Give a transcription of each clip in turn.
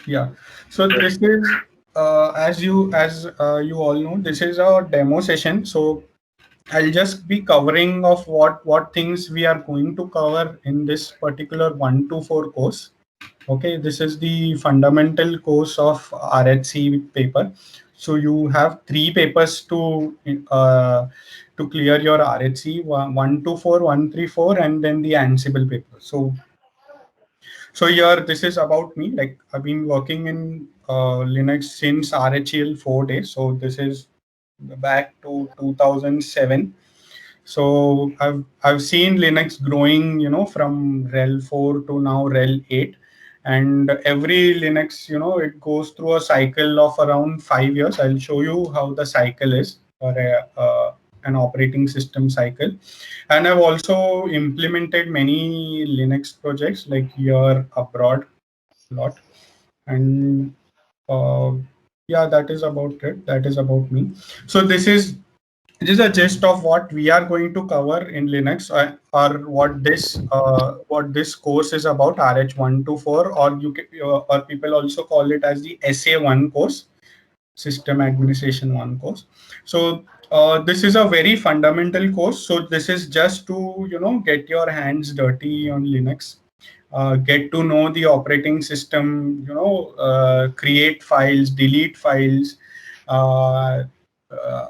Yeah. So this is as you all know, this is a demo session. So I'll just be covering of what things we are going to cover in this particular 1 to 4 course. Okay, this is the fundamental course of RHC paper. So you have 3 papers to clear your RHC 1 to 4, 1, 3, 4, and then the Ansible paper. So here, this is about me. Like I've been working in Linux since RHEL 4 days. So this is back to 2007. So I've seen Linux growing, from RHEL 4 to now RHEL 8, and every Linux, it goes through a cycle of around 5 years. I'll show you how the cycle is for an operating system cycle. And I've also implemented many Linux projects like here abroad a lot. And uh, yeah, that is about it. That is about me. So this is a gist of what we are going to cover in Linux, or what this course is about, RH1 to 4, or or people also call it as the SA1 course, System Administration 1 course. So this is a very fundamental course. So this is just to get your hands dirty on Linux, get to know the operating system, create files, delete files, uh, uh,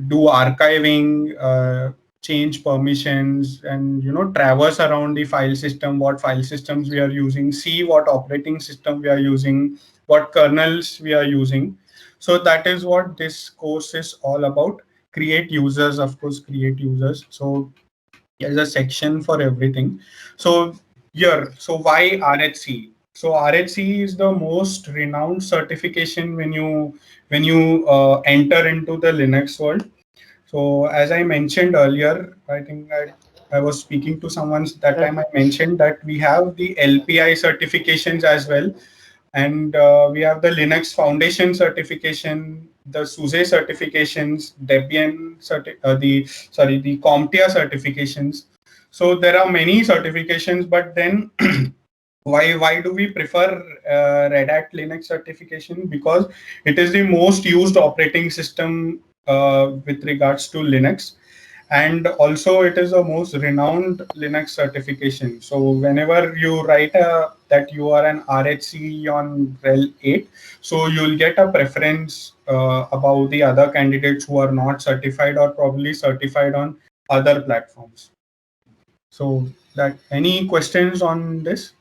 do archiving, change permissions, and traverse around the file system, what file systems we are using, see what operating system we are using, what kernels we are using. So that is what this course is all about. Create users, of course, create users. So there's a section for everything. So here, so why RHC? So RHC is the most renowned certification when you enter into the Linux world. So as I mentioned earlier, I think I was speaking to someone that time. I mentioned that we have the LPI certifications as well, and we have the Linux Foundation certification, the SUSE certifications, Debian the CompTIA certifications. So there are many certifications, but then why do we prefer Red Hat Linux certification? Because it is the most used operating system with regards to Linux, and also it is the most renowned Linux certification. So whenever you write that you are an RHC on RHEL 8, so you'll get a preference above the other candidates who are not certified or probably certified on other platforms. So that any questions on this?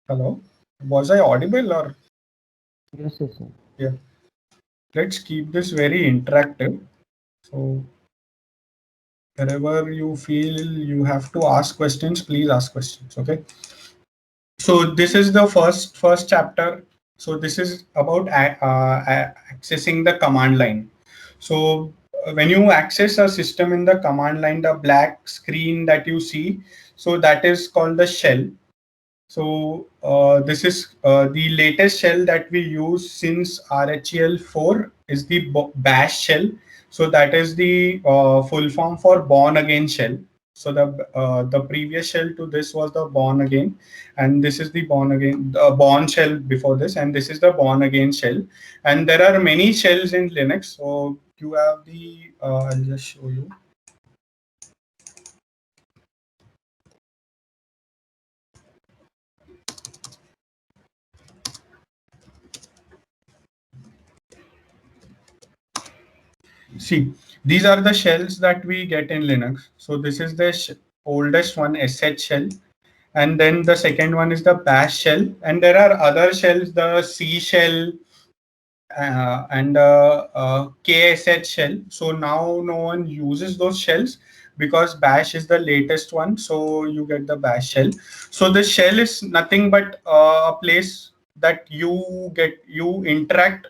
Hello, was I audible or? Yes, yes, sir. Yeah, let's keep this very interactive. So wherever you feel you have to ask questions, please ask questions. Okay. So this is the first chapter. So this is about accessing the command line. So when you access a system in the command line, the black screen that you see, so that is called the shell. So this is the latest shell that we use since RHEL 4 is the Bash shell. So that is the full form for born again shell. So the previous shell to this was the born again, and this is the born again born shell before this, and this is the born again shell. And there are many shells in Linux. So you have the I'll just show you. See, these are the shells that we get in Linux. So this is the oldest one, SH shell, and then the second one is the Bash shell, and there are other shells, the C shell and KSH shell. So now no one uses those shells because Bash is the latest one. So you get the Bash shell. So the shell is nothing but a place that you interact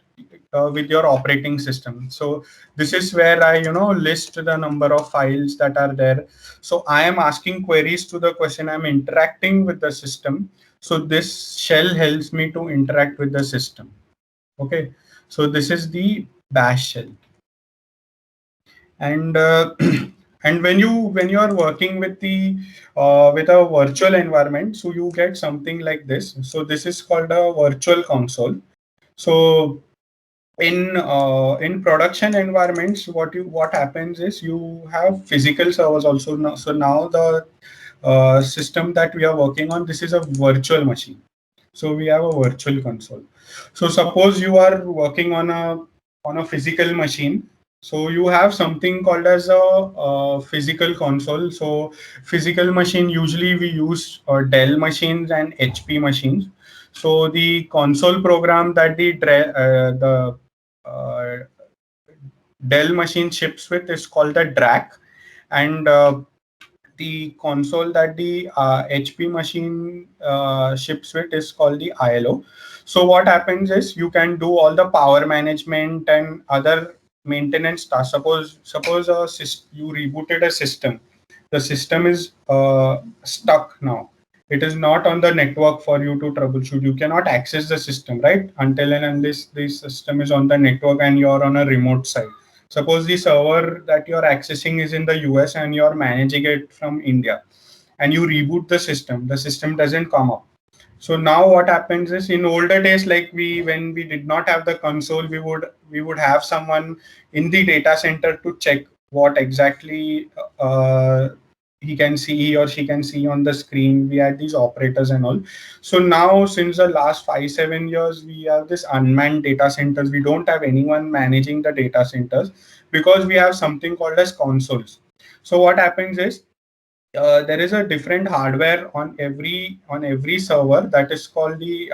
with your operating system. So this is where I list the number of files that are there. So I am asking queries to the question, I'm interacting with the system. So this shell helps me to interact with the system. Okay, so this is the Bash shell. And And when you are working with a virtual environment, so you get something like this. So this is called a virtual console. So in production environments, what happens is you have physical servers also now. So now the system that we are working on, this is a virtual machine. So we have a virtual console. So suppose you are working on a physical machine. So you have something called as a physical console. So physical machine, usually we use Dell machines and HP machines. So the console program that the uh, Dell machine ships with is called the DRAC, and the console that the HP machine ships with is called the ILO. So what happens is you can do all the power management and other maintenance tasks. Suppose you rebooted a system. The system is stuck now. It is not on the network for you to troubleshoot. You cannot access the system, right? Until and unless the system is on the network and you're on a remote site. Suppose the server that you're accessing is in the US and you're managing it from India, and you reboot the system doesn't come up. So now what happens is, in older days, like when we did not have the console, we would have someone in the data center to check what exactly he or she can see on the screen. We had these operators and all. So now, since the last 5-7 years, we have this unmanned data centers. We don't have anyone managing the data centers because we have something called as consoles. So what happens is, there is a different hardware on every server that is called the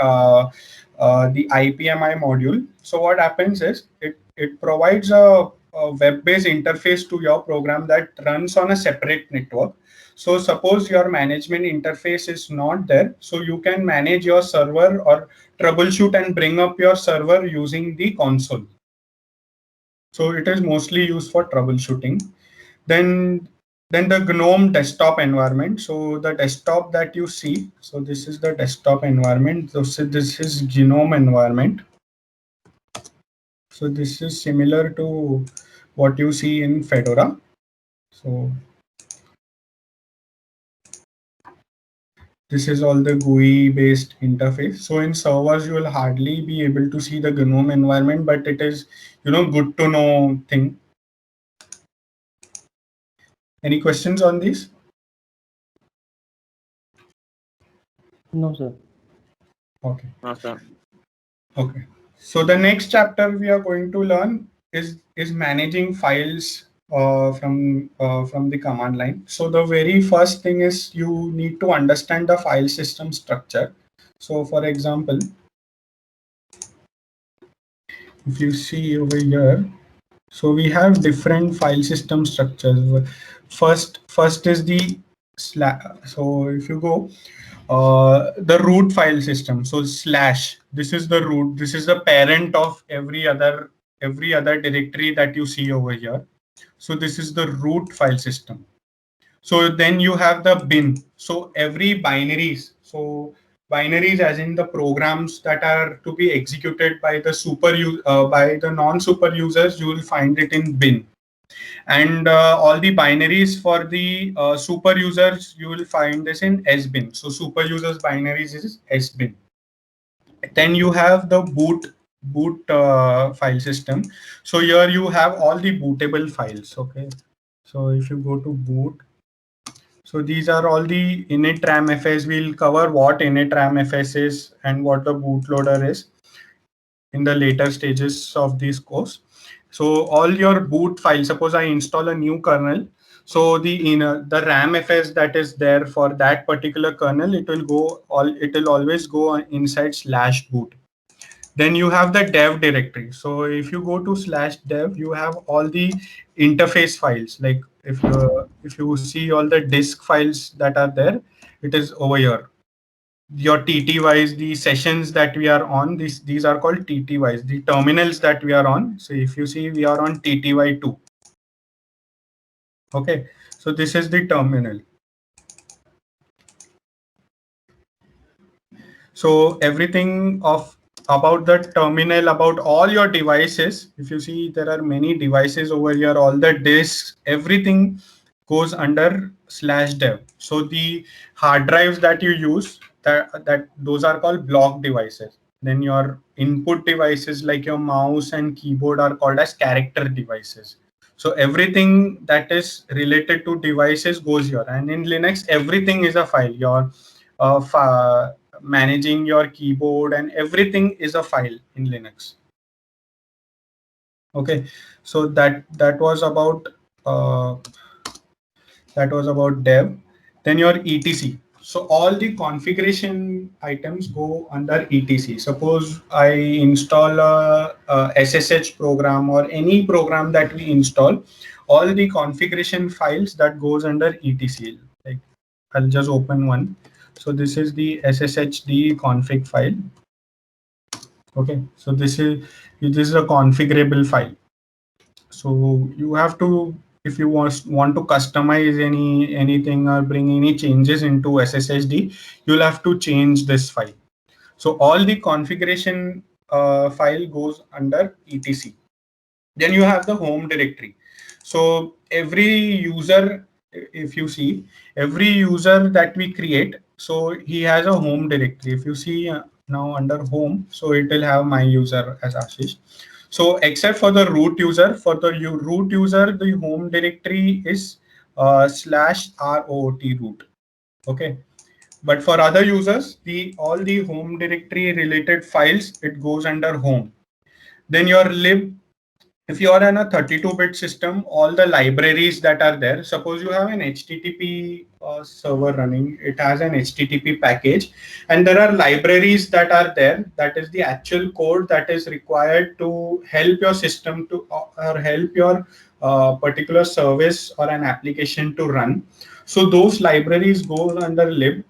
IPMI module. So what happens is, it provides a web-based interface to your program that runs on a separate network. So suppose your management interface is not there, so you can manage your server or troubleshoot and bring up your server using the console. So it is mostly used for troubleshooting. Then the GNOME desktop environment. So the desktop that you see, so this is the desktop environment. So this is GNOME environment. So this is similar to what you see in Fedora. So this is all the GUI based interface. So in servers, you will hardly be able to see the GNOME environment, but it is, good to know thing. Any questions on this? No, sir. Okay. No, sir. Okay. So the next chapter we are going to learn is managing files from the command line. So the very first thing is you need to understand the file system structure. So for example, if you see over here, so we have different file system structures. First is the so if you go the root file system, so slash, this is the root, this is the parent of every other directory that you see over here. So this is the root file system. So then you have the bin. So every binaries, so binaries as in the programs that are to be executed by by the non-super users, you will find it in bin. And all the binaries for the super users, you will find this in sbin. So super users binaries is sbin. Then you have the boot file system. So here you have all the bootable files. Okay, so if you go to boot, so these are all the init RAM FS. We'll cover what init RAM FS is and what the bootloader is in the later stages of this course. So all your boot files, suppose I install a new kernel. So the RAM FS that is there for that particular kernel, it will always go inside /boot. Then you have the dev directory. So if you go to /dev, you have all the interface files. Like if you see all the disk files that are there, it is over here. Your TTYs, the sessions that we are on, these are called TTYs, the terminals that we are on. So if you see, we are on TTY2. Okay, so this is the terminal. So everything about the terminal, about all your devices, if you see, there are many devices over here, all the disks, everything goes under /dev. So the hard drives that you use, that those are called block devices. Then your input devices like your mouse and keyboard are called as character devices. So everything that is related to devices goes here. And in Linux, everything is a file. Your managing your keyboard and everything is a file in Linux. Okay, so that was about dev. Then your etc. So all the configuration items go under etc. Suppose I install a SSH program or any program that we install, all the configuration files that goes under etc. Like I'll just open one. So this is the sshd config file. Okay, so this is a configurable file. So you have to, if you want to customize anything or bring any changes into SSHD, you'll have to change this file. So all the configuration file goes under etc. Then you have the home directory. So every user, if you see, every user that we create, so he has a home directory. If you see now under home, so it will have my user as Ashish. So except for the root user, for the root user, the home directory is /root root. Okay. But for other users, all the home directory related files, it goes under home. Then your lib, if you are on a 32-bit system, all the libraries that are there, suppose you have an HTTP server running, it has an HTTP package, and there are libraries that are there. That is the actual code that is required to help your system to or help your particular service or an application to run. So those libraries go under lib.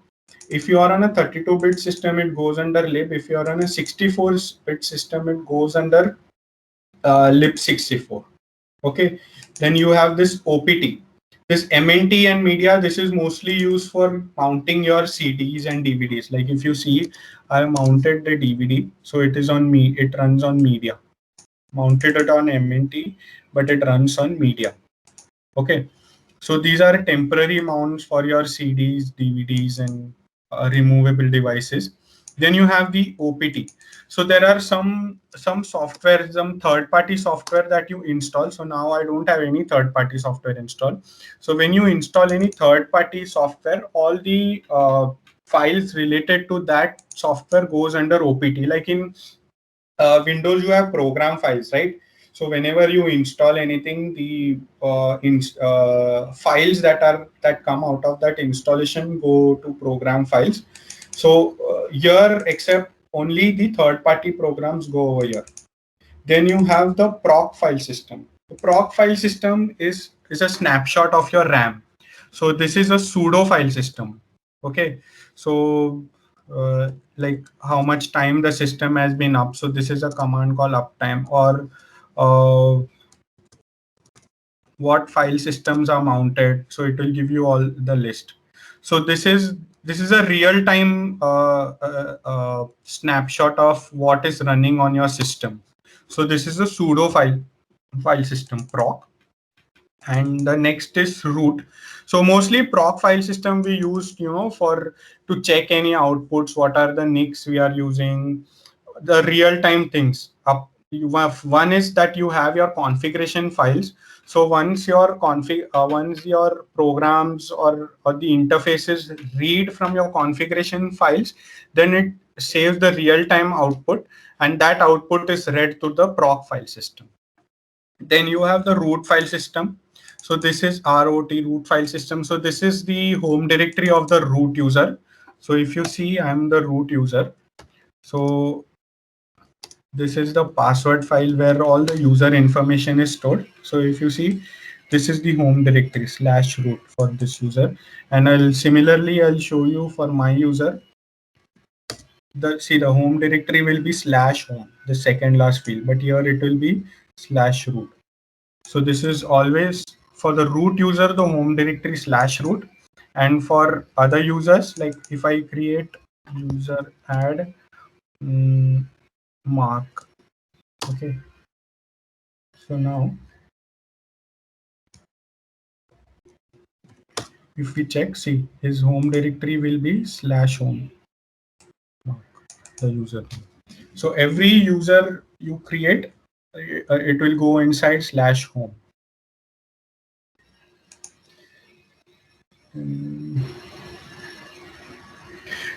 If you are on a 32-bit system, it goes under lib. If you are on a 64-bit system, it goes under lib64. Okay, then you have this OPT. This MNT and media, this is mostly used for mounting your CDs and DVDs. Like if you see, I mounted the DVD, so it is on me, it runs on media. Mounted it on MNT, but it runs on media. Okay, so these are temporary mounts for your CDs, DVDs, and removable devices. Then you have the OPT. So there are some software, some third-party software that you install. So now I don't have any third-party software installed. So when you install any third-party software, all the files related to that software goes under OPT. Like in Windows, you have program files, right? So whenever you install anything, the files that come out of that installation go to program files. So here, except only the third-party programs go over here. Then you have the proc file system. The proc file system is a snapshot of your RAM. So this is a pseudo file system. Okay, so like how much time the system has been up. So this is a command called uptime, or what file systems are mounted. So it will give you all the list. So this is a real-time snapshot of what is running on your system. So this is a pseudo file system proc. And the next is root. So mostly proc file system we use, for to check any outputs, what are the NICs we are using, the real-time things. Up you have one is that you have your configuration files. So once your programs or the interfaces read from your configuration files, then it saves the real-time output, and that output is read to the proc file system. Then you have the root file system. So this is ROT, root file system. So this is the home directory of the root user. So if you see, I'm the root user. So this is the password file where all the user information is stored. So if you see, this is the home directory /root for this user. And I'll show you for my user. The home directory will be /home, the second last field, but here it will be /root. So this is always for the root user, the home directory /root. And for other users, like if I create user add mark. Okay. So now if we check, see, his home directory will be /home, the user. So every user you create, it will go inside /home.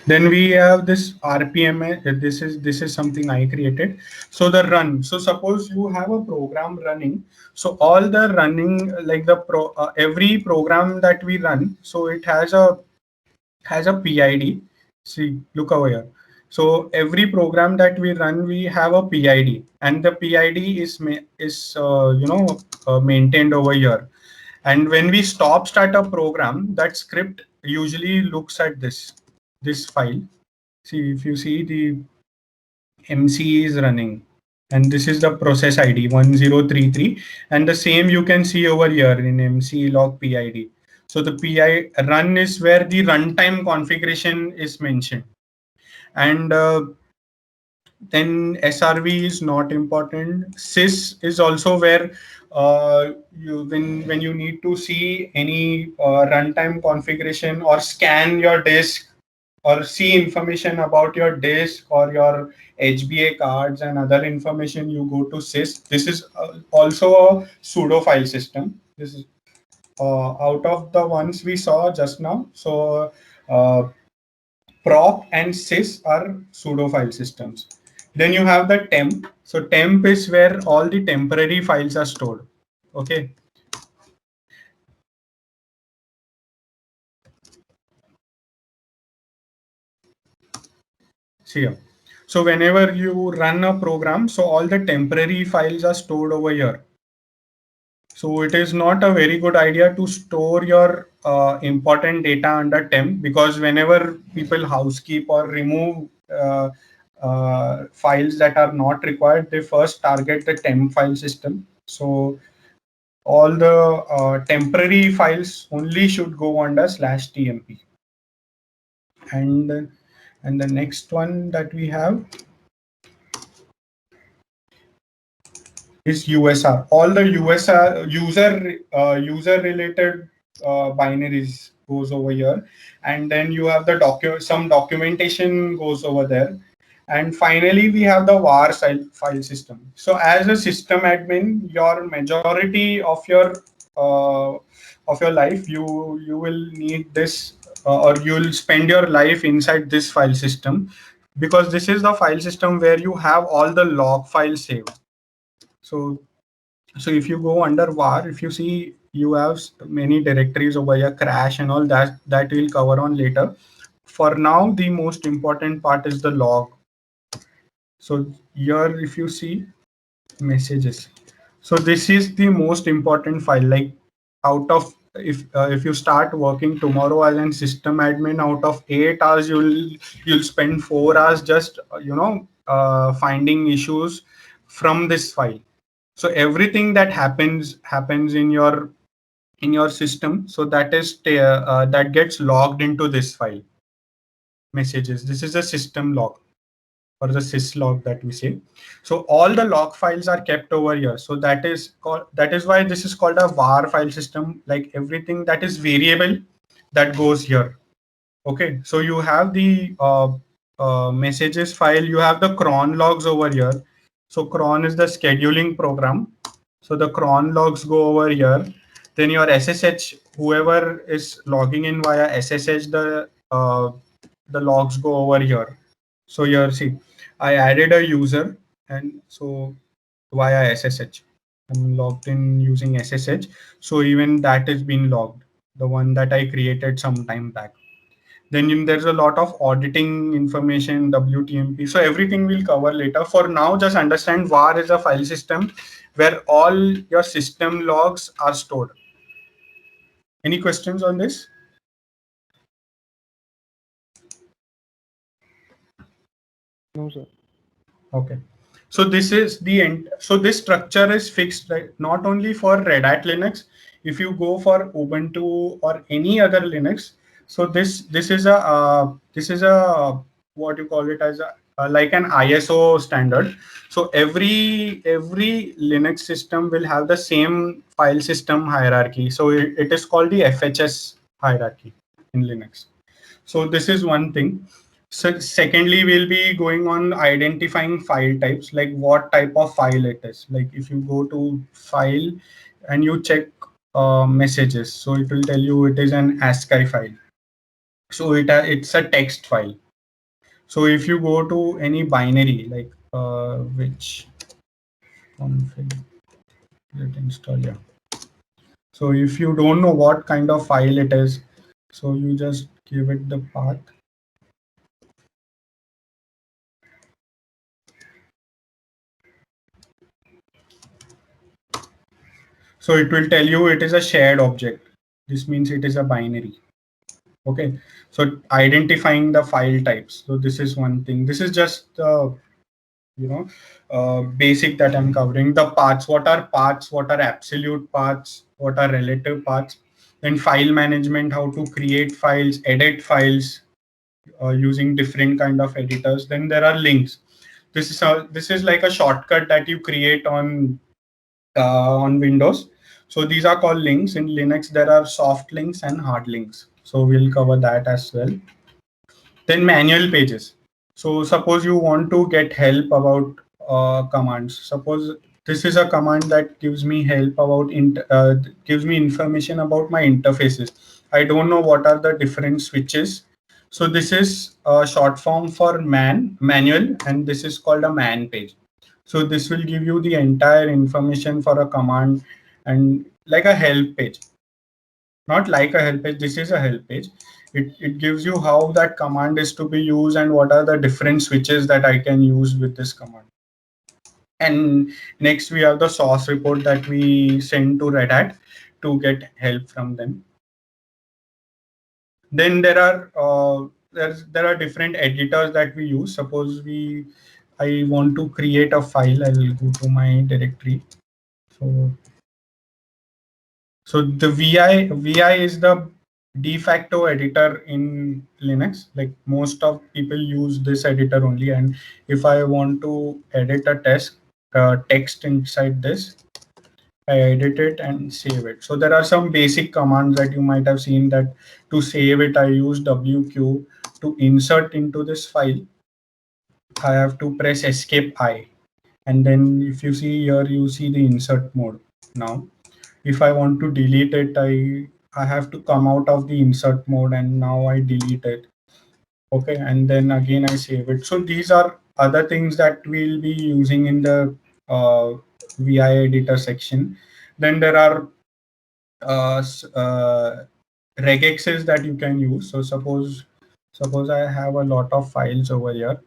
Then we have this RPM. This is something I created. So the run. So suppose you have a program running. So all the running, like the every program that we run, so it has a PID. See, look over here. So every program that we run, we have a PID, and the PID is maintained over here. And when we start a program, that script usually looks at this file. See, if you see, the MC is running, and this is the process ID 1033, and the same you can see over here in MC log PID. So the PI run is where the runtime configuration is mentioned, and then SRV is not important. Sys is also where when you need to see any runtime configuration or scan your disk or see information about your disk or your HBA cards and other information, you go to sys. This is also a pseudo file system. This is out of the ones we saw just now. So prop and sys are pseudo file systems. Then you have the temp. So temp is where all the temporary files are stored. Okay. See here. So whenever you run a program, so all the temporary files are stored over here. So it is not a very good idea to store your important data under temp, because whenever people housekeep or remove files that are not required, they first target the temp file system. So all the temporary files only should go under /tmp. And the next one that we have is USR. All the USR user related binaries goes over here, and then you have the some documentation goes over there, and finally we have the var file system. So as a system admin, your majority of your life, you will need this, or you'll spend your life inside this file system, because this is the file system where you have all the log files saved. So if you go under var, if you see, you have many directories over here, crash and all that we'll cover on later. For now, the most important part is the log. So here, if you see messages, so this is the most important file. Like out of, if you start working tomorrow as a system admin, out of 8 hours, you'll spend 4 hours just finding issues from this file. So everything that happens in your system, so that gets logged into this file, messages. This is a system log, or the sys log that we say. So all the log files are kept over here. So that is why this is called a var file system. Like everything that is variable, that goes here. Okay, so you have the messages file, you have the cron logs over here. So cron is the scheduling program. So the cron logs go over here. Then your SSH, whoever is logging in via SSH, the logs go over here. So here, see, I added a user, and so via SSH, I'm logged in using SSH. So even that is being logged, the one that I created some time back. Then there's a lot of auditing information, WTMP. So everything we'll cover later. For now, just understand var is a file system where all your system logs are stored. Any questions on this? No, sir. Okay. So this is the end. So this structure is fixed, right? Not only for Red Hat Linux. If you go for Ubuntu or any other Linux, so this is a what you call it as like an ISO standard. So every Linux system will have the same file system hierarchy. So it is called the FHS hierarchy in Linux. So this is one thing. So secondly, we'll be going on identifying file types, like what type of file it is. Like if you go to file and you check messages, so it will tell you it is an ASCII file. So it's a text file. So if you go to any binary, like which config let install, yeah. So if you don't know what kind of file it is, so you just give it the path. So it will tell you it is a shared object. This means it is a binary. Okay. So identifying the file types. So this is one thing. This is just basic that I'm covering. The paths. What are paths? What are absolute paths? What are relative paths? Then file management. How to create files, edit files using different kind of editors. Then there are links. This is like a shortcut that you create on Windows. So these are called links. In Linux, there are soft links and hard links. So we'll cover that as well. Then manual pages. So suppose you want to get help about commands. Suppose this is a command that gives me help about gives me information about my interfaces. I don't know what are the different switches. So this is a short form for manual, and this is called a man page. So this will give you the entire information for a command and like a help page. Not like a help page, this is a help page. It gives you how that command is to be used and what are the different switches that I can use with this command. And next we have the source report that we send to Red Hat to get help from them. Then there are different editors that we use. Suppose I want to create a file. I will go to my directory. So the VI is the de facto editor in Linux. Like most of people use this editor only. And if I want to edit a text inside this, I edit it and save it. So there are some basic commands that you might have seen that to save it, I use WQ. To insert into this file, I have to press escape I. And then if you see here, you see the insert mode now. If I want to delete it, I have to come out of the insert mode and now I delete it. Okay, and then again I save it. So these are other things that we'll be using in the VI editor section. Then there are regexes that you can use. So suppose I have a lot of files over here.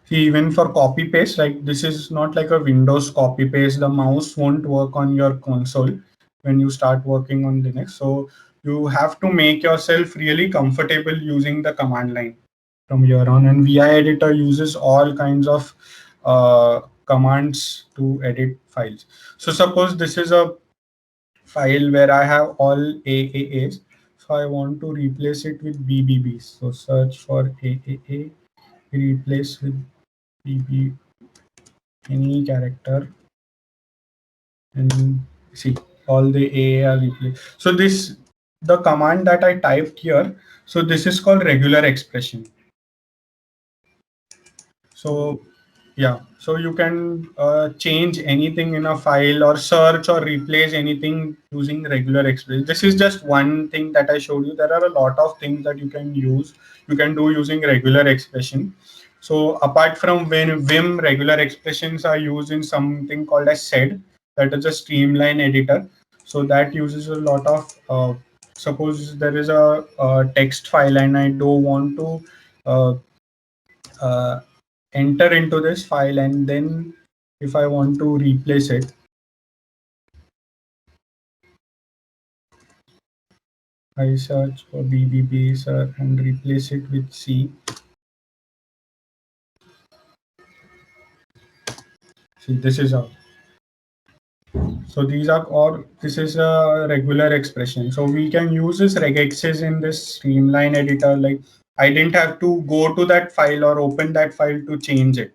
See, even for copy paste, like this is not like a Windows copy paste. The mouse won't work on your console when you start working on Linux. So you have to make yourself really comfortable using the command line from here on. And VI editor uses all kinds of commands to edit files. So suppose this is a file where I have all AAAs. So I want to replace it with BBBs. So search for AAA, replace with BB, any character, and see all the A are replaced. So the command that I typed here. So this is called regular expression. So yeah, so you can change anything in a file or search or replace anything using regular expression. This is just one thing that I showed you. There are a lot of things that you can do using regular expression. So apart from when Vim, regular expressions are used in something called as sed, that is a streamline editor. So that uses a lot of suppose there is a text file and I don't want to uh, uh, enter into this file, and then if I want to replace it, I search for BBB and replace it with C. See, this is how. So these are all, this is a regular expression. So we can use this regexes in this streamline editor. Like I didn't have to go to that file or open that file to change it.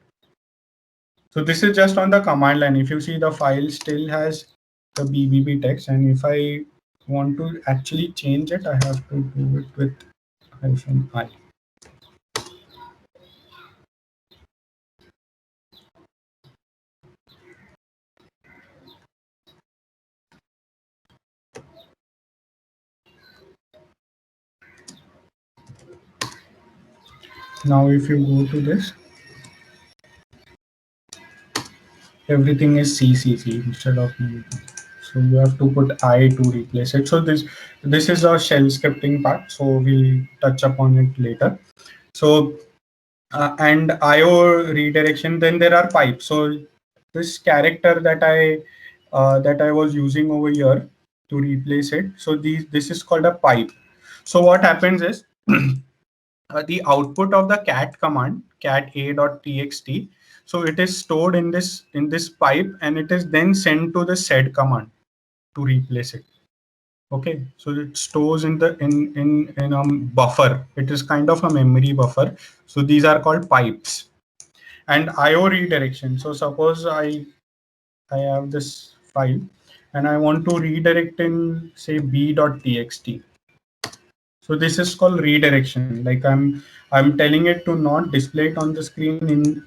So this is just on the command line. If you see, the file still has the BBB text, and if I want to actually change it, I have to do it with -I. Now, if you go to this, everything is CCC instead of BBB. So you have to put I to replace it. So this is a shell scripting part. So we'll touch upon it later. So and IO redirection. Then there are pipes. So this character that I was using over here to replace it. So this is called a pipe. So what happens is the output of the cat command cat a.txt. So it is stored in this pipe, and it is then sent to the sed command to replace it. Okay, so it stores in the in a buffer. It is kind of a memory buffer. So these are called pipes. And IO redirection. So suppose I have this file and I want to redirect in say b.txt. So this is called redirection. Like I'm telling it to not display it on the screen.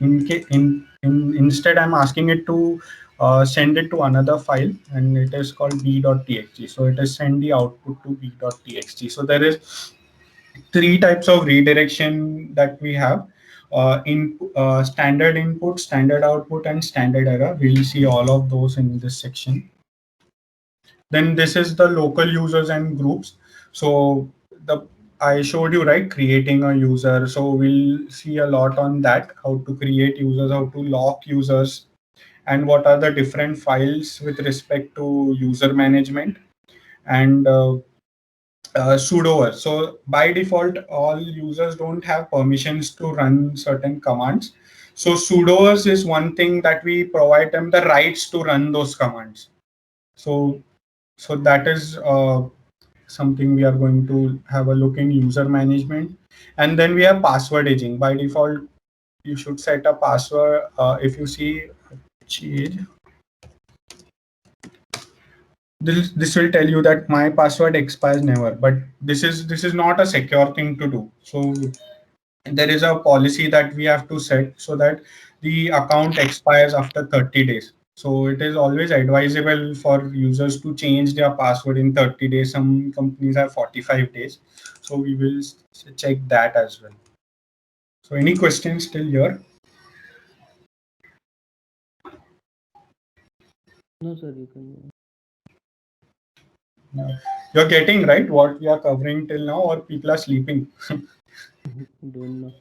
Instead I'm asking it to send it to another file, and it is called b.txt. So it is send the output to b.txt. So there is three types of redirection that we have. Standard input, standard output, and standard error. We'll see all of those in this section. Then this is the local users and groups. So the I showed you, right, creating a user. So we'll see a lot on that, how to create users, how to lock users, and what are the different files with respect to user management, and sudo. So by default, all users don't have permissions to run certain commands. So sudoers is one thing that we provide them the rights to run those commands. So that is something we are going to have a look in user management. And then we have password aging. By default, you should set a password. If you see change, this will tell you that my password expires never. But this is not a secure thing to do. So there is a policy that we have to set so that the account expires after 30 days. So it is always advisable for users to change their password in 30 days. Some companies have 45 days. So we will check that as well. So any questions still here? No, sir, you can. No. You're getting right what we are covering till now, or people are sleeping? Don't know.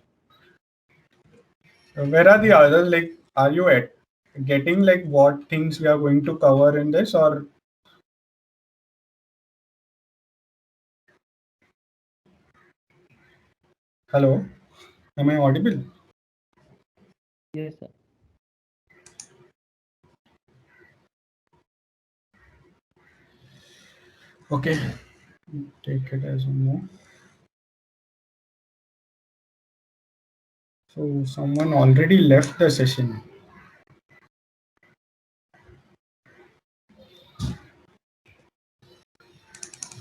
Where are the others? Like, are you at getting like what things we are going to cover in this, or hello? Am I audible? Yes, sir. Okay, take it as a no. So someone already left the session.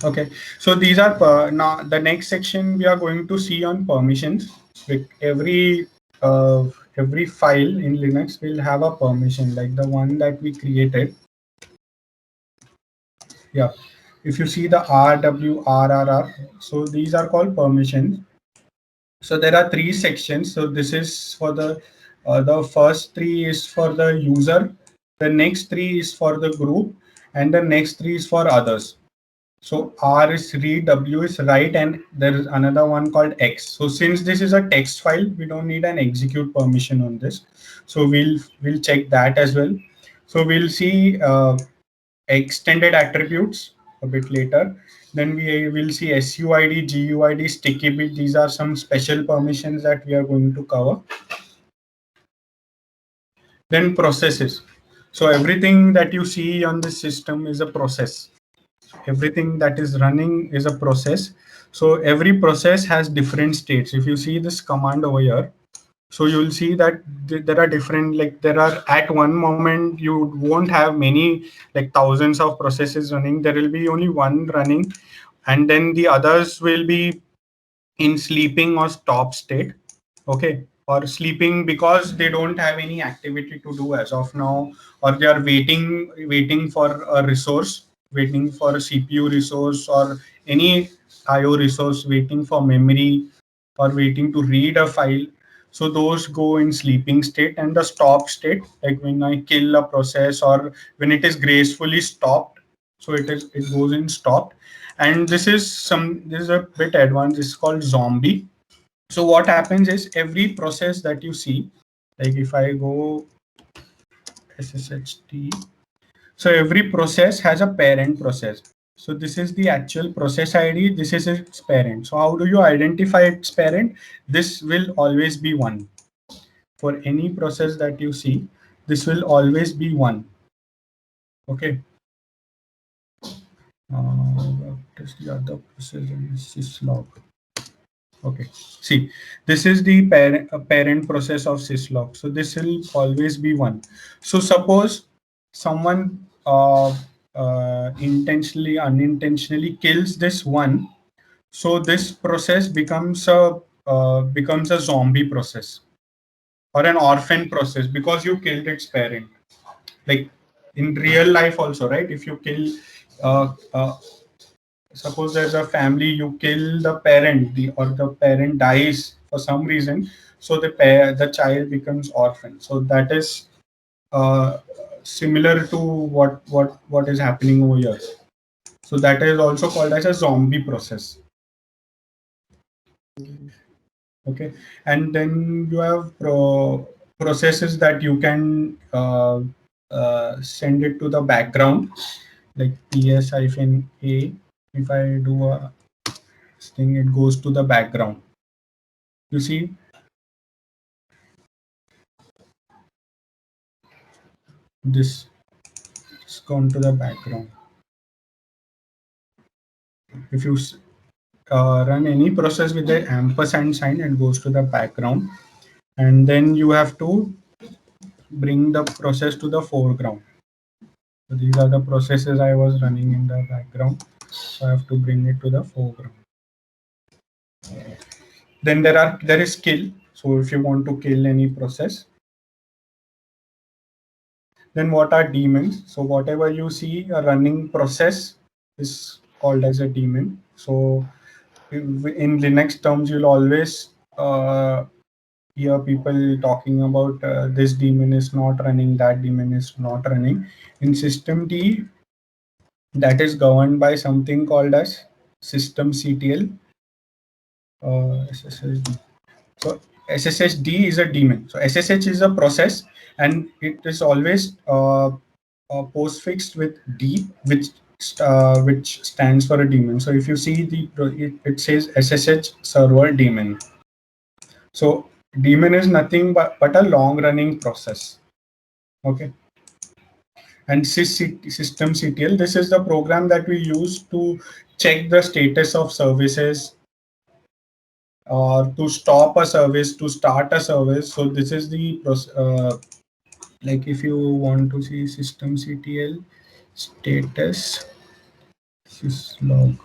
Okay, so these are now the next section we are going to see on permissions. With every file in Linux will have a permission, like the one that we created. Yeah, if you see the RWRRR, so these are called permissions. So there are three sections. So this is for the first three is for the user, the next three is for the group, and the next three is for others. So R is read, W is write, and there is another one called X. So since this is a text file, we don't need an execute permission on this. So we'll check that as well. So we'll see extended attributes a bit later. Then we will see SUID, GUID, sticky bit. These are some special permissions that we are going to cover. Then processes. So everything that you see on this system is a process. Everything that is running is a process. So every process has different states. If you see this command over here, So you'll see that there are different, like there are at one moment you won't have many, like thousands of processes running. There will be only one running, and then the others will be in sleeping or stop state. Okay, or sleeping because they don't have any activity to do as of now, or they are waiting for a resource, waiting for a CPU resource or any IO resource, waiting for memory, or waiting to read a file. So those go in sleeping state. And the stop state, like when I kill a process or when it is gracefully stopped, so it goes in stopped. And this is a bit advanced, it's called zombie. So what happens is every process that you see, like if I go SSHD, so every process has a parent process. So this is the actual process ID, this is its parent. So how do you identify its parent? This will always be one. For any process that you see, this will always be one. Okay. What is the other process in syslog? Okay, see, this is the parent process of syslog. So this will always be one. So suppose someone intentionally, unintentionally kills this one, so this process becomes a zombie process or an orphan process because you killed its parent. Like in real life also, right? If you kill suppose there's a family, you kill the parent, or the parent dies for some reason, so the child becomes orphan. So that is uh, similar to what is happening over here. So that is also called as a zombie process. Okay, and then you have processes that you can send it to the background, like ps-a. If I do a thing, it goes to the background. You see, this has gone to the background. If you run any process with the ampersand sign, it goes to the background, and then you have to bring the process to the foreground. So these are the processes I was running in the background, so I have to bring it to the foreground. Then there is kill. So if you want to kill any process, then what are daemons? So whatever you see a running process is called as a daemon. So in Linux terms, you'll always hear people talking about this daemon is not running, that daemon is not running. In systemd, that is governed by something called as systemctl. SSHD. So SSHD is a daemon. So SSH is a process, and it is always postfixed with D, which stands for a daemon. So if you see it says SSH server daemon. So daemon is nothing but a long running process. Okay. And systemctl, this is the program that we use to check the status of services, or to stop a service, to start a service. So this is the like if you want to see systemctl status syslog.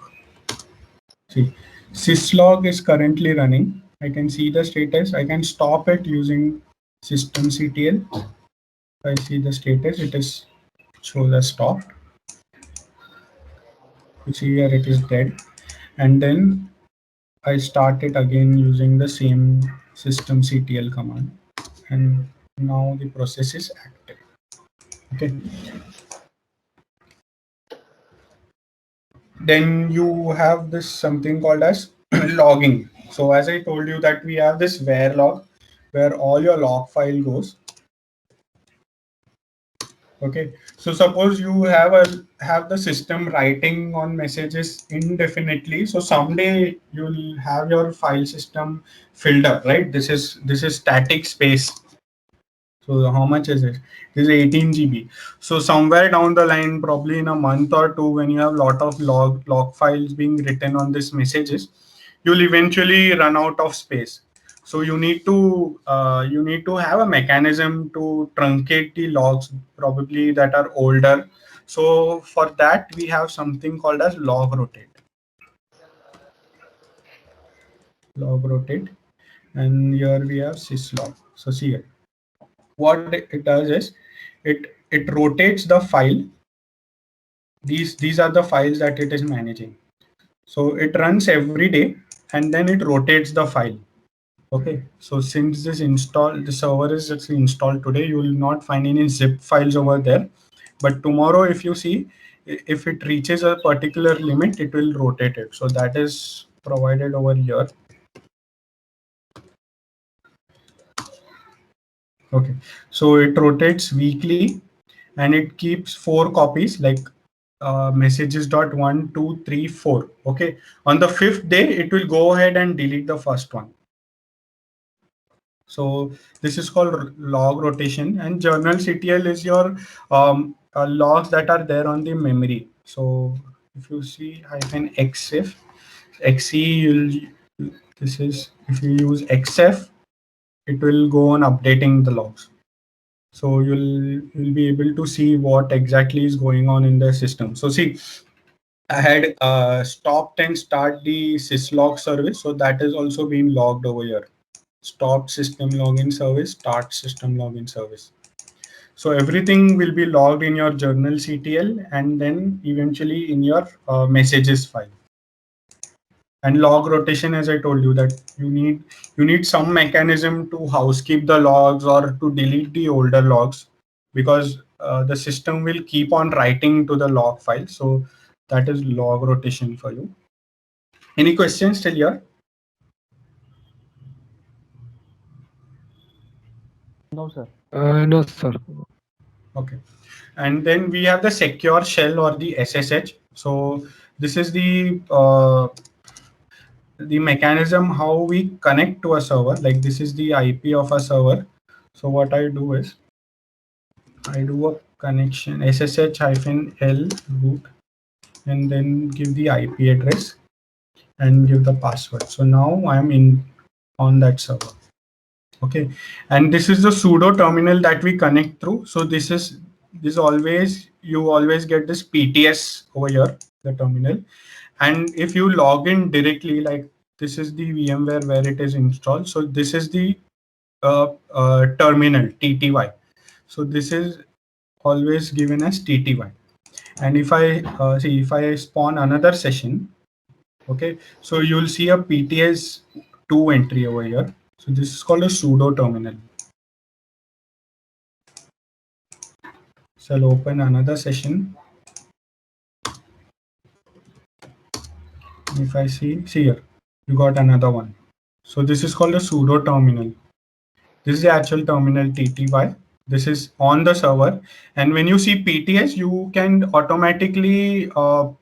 See, syslog is currently running. I can see the status. I can stop it using systemctl. If I see the status, it is shows as stopped. You see here it is dead. And then I start it again using the same systemctl command, and now the process is active. Okay. Then you have this something called as logging. So as I told you that we have this where log, where all your log file goes. Okay, so suppose you have the system writing on messages indefinitely. So someday you'll have your file system filled up, right? This is static space. So how much is it? This is 18 GB. So somewhere down the line, probably in a month or two, when you have a lot of log files being written on these messages, you'll eventually run out of space. So you need to have a mechanism to truncate the logs, probably that are older. So for that we have something called as log rotate. Log rotate, and here we have syslog. So see here, what it does is it rotates the file. These are the files that it is managing. So it runs every day, and then it rotates the file. Okay, so since the server is just installed today, you will not find any zip files over there. But tomorrow, if you see, if it reaches a particular limit, it will rotate it. So that is provided over here. Okay, so it rotates weekly, and it keeps 4 copies, like messages dot 1, 2, 3, 4. Okay, on the 5th day, it will go ahead and delete the first one. So this is called log rotation, and journal CTL is your logs that are there on the memory. So if you see hyphen xf xe, this is, if you use xf, it will go on updating the logs. So you'll be able to see what exactly is going on in the system. So see, I had stopped and start the syslog service, so that is also being logged over here. Stop system login service, start system login service. So everything will be logged in your journal CTL, and then eventually in your messages file. And log rotation, as I told you, that you need some mechanism to housekeep the logs or to delete the older logs, because the system will keep on writing to the log file. So that is log rotation for you. Any questions till here? No, sir. No, sir. Okay. And then we have the secure shell or the SSH. So this is the mechanism how we connect to a server. Like this is the IP of a server. So what I do is I do a connection SSH hyphen L root, and then give the IP address and give the password. So now I'm in on that server. Okay, and this is the sudo terminal that we connect through. So this always, you always get this PTS over here, the terminal. And if you log in directly, like this is the VMware where it is installed. So this is the terminal TTY. So this is always given as TTY. And if I see, if I spawn another session, okay, so you'll see a PTS2 entry over here. So this is called a sudo terminal. So I'll open another session. If I see here, you got another one. So this is called a sudo terminal. This is the actual terminal TTY. This is on the server. And when you see PTS, you can automatically tell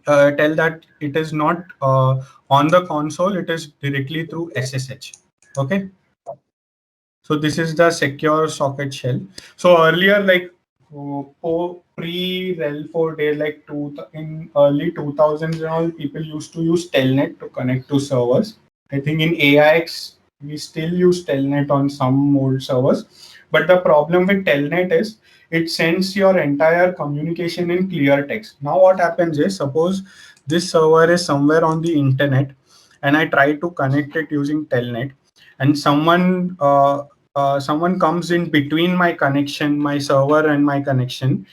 that it is not on the console, it is directly through SSH. Okay. So this is the secure socket shell. So earlier, like pre-RHEL 4 days, like in early 2000s and all, people used to use Telnet to connect to servers. I think in AIX, we still use Telnet on some old servers. But the problem with Telnet is it sends your entire communication in clear text. Now what happens is, suppose this server is somewhere on the internet and I try to connect it using Telnet, and someone comes in between my connection, my server and my connection,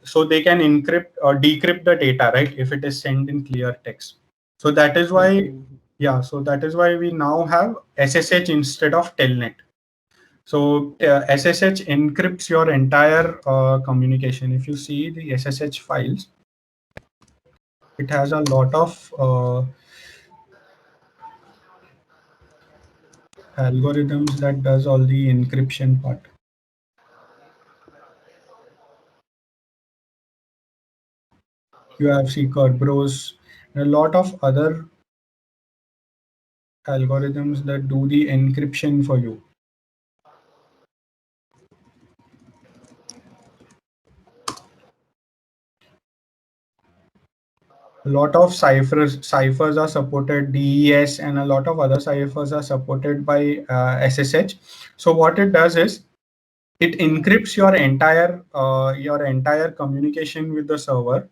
so they can encrypt or decrypt the data, right, if it is sent in clear text. So that is why, Okay. yeah, so that is why we now have SSH instead of Telnet. So SSH encrypts your entire communication. If you see the SSH files, it has a lot of algorithms that does all the encryption part. You have Kerberos, and a lot of other algorithms that do the encryption for you. A lot of ciphers are supported, DES, and a lot of other ciphers are supported by SSH. So what it does is it encrypts your entire communication with the server.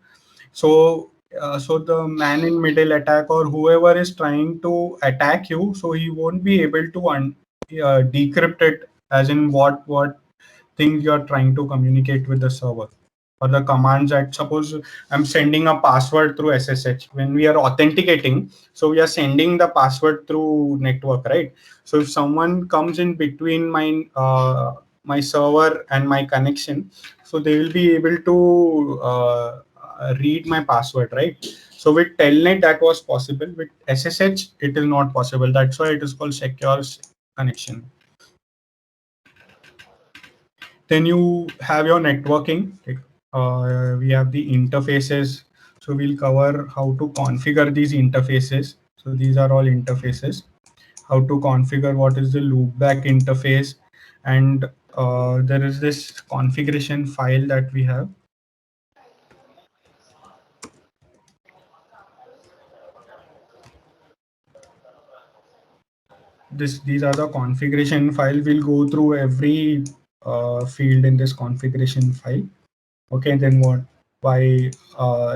So the man in middle attack or whoever is trying to attack you, so he won't be able to decrypt it, as in what things you're trying to communicate with the server, or the commands that, suppose I'm sending a password through SSH when we are authenticating. So we are sending the password through network, right? So if someone comes in between my server and my connection, so they will be able to read my password, right? So with Telnet that was possible. With SSH it is not possible. That's why it is called secure connection. Then you have your networking. We have the interfaces. So we'll cover how to configure these interfaces. So these are all interfaces. How to configure what is the loopback interface, and there is this configuration file that we have. These are the configuration file. We'll go through every field in this configuration file. Okay, then what? Why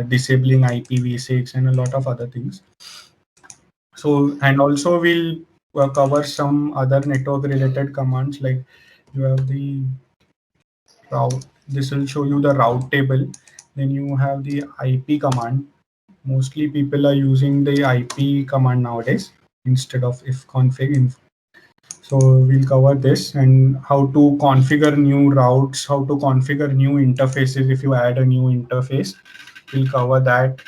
disabling IPv6 and a lot of other things. So, and also we'll cover some other network related commands, like you have the route. This will show you the route table. Then you have the IP command. Mostly people are using the IP command nowadays instead of ifconfig. So we'll cover this, and how to configure new routes, how to configure new interfaces if you add a new interface. We'll cover that.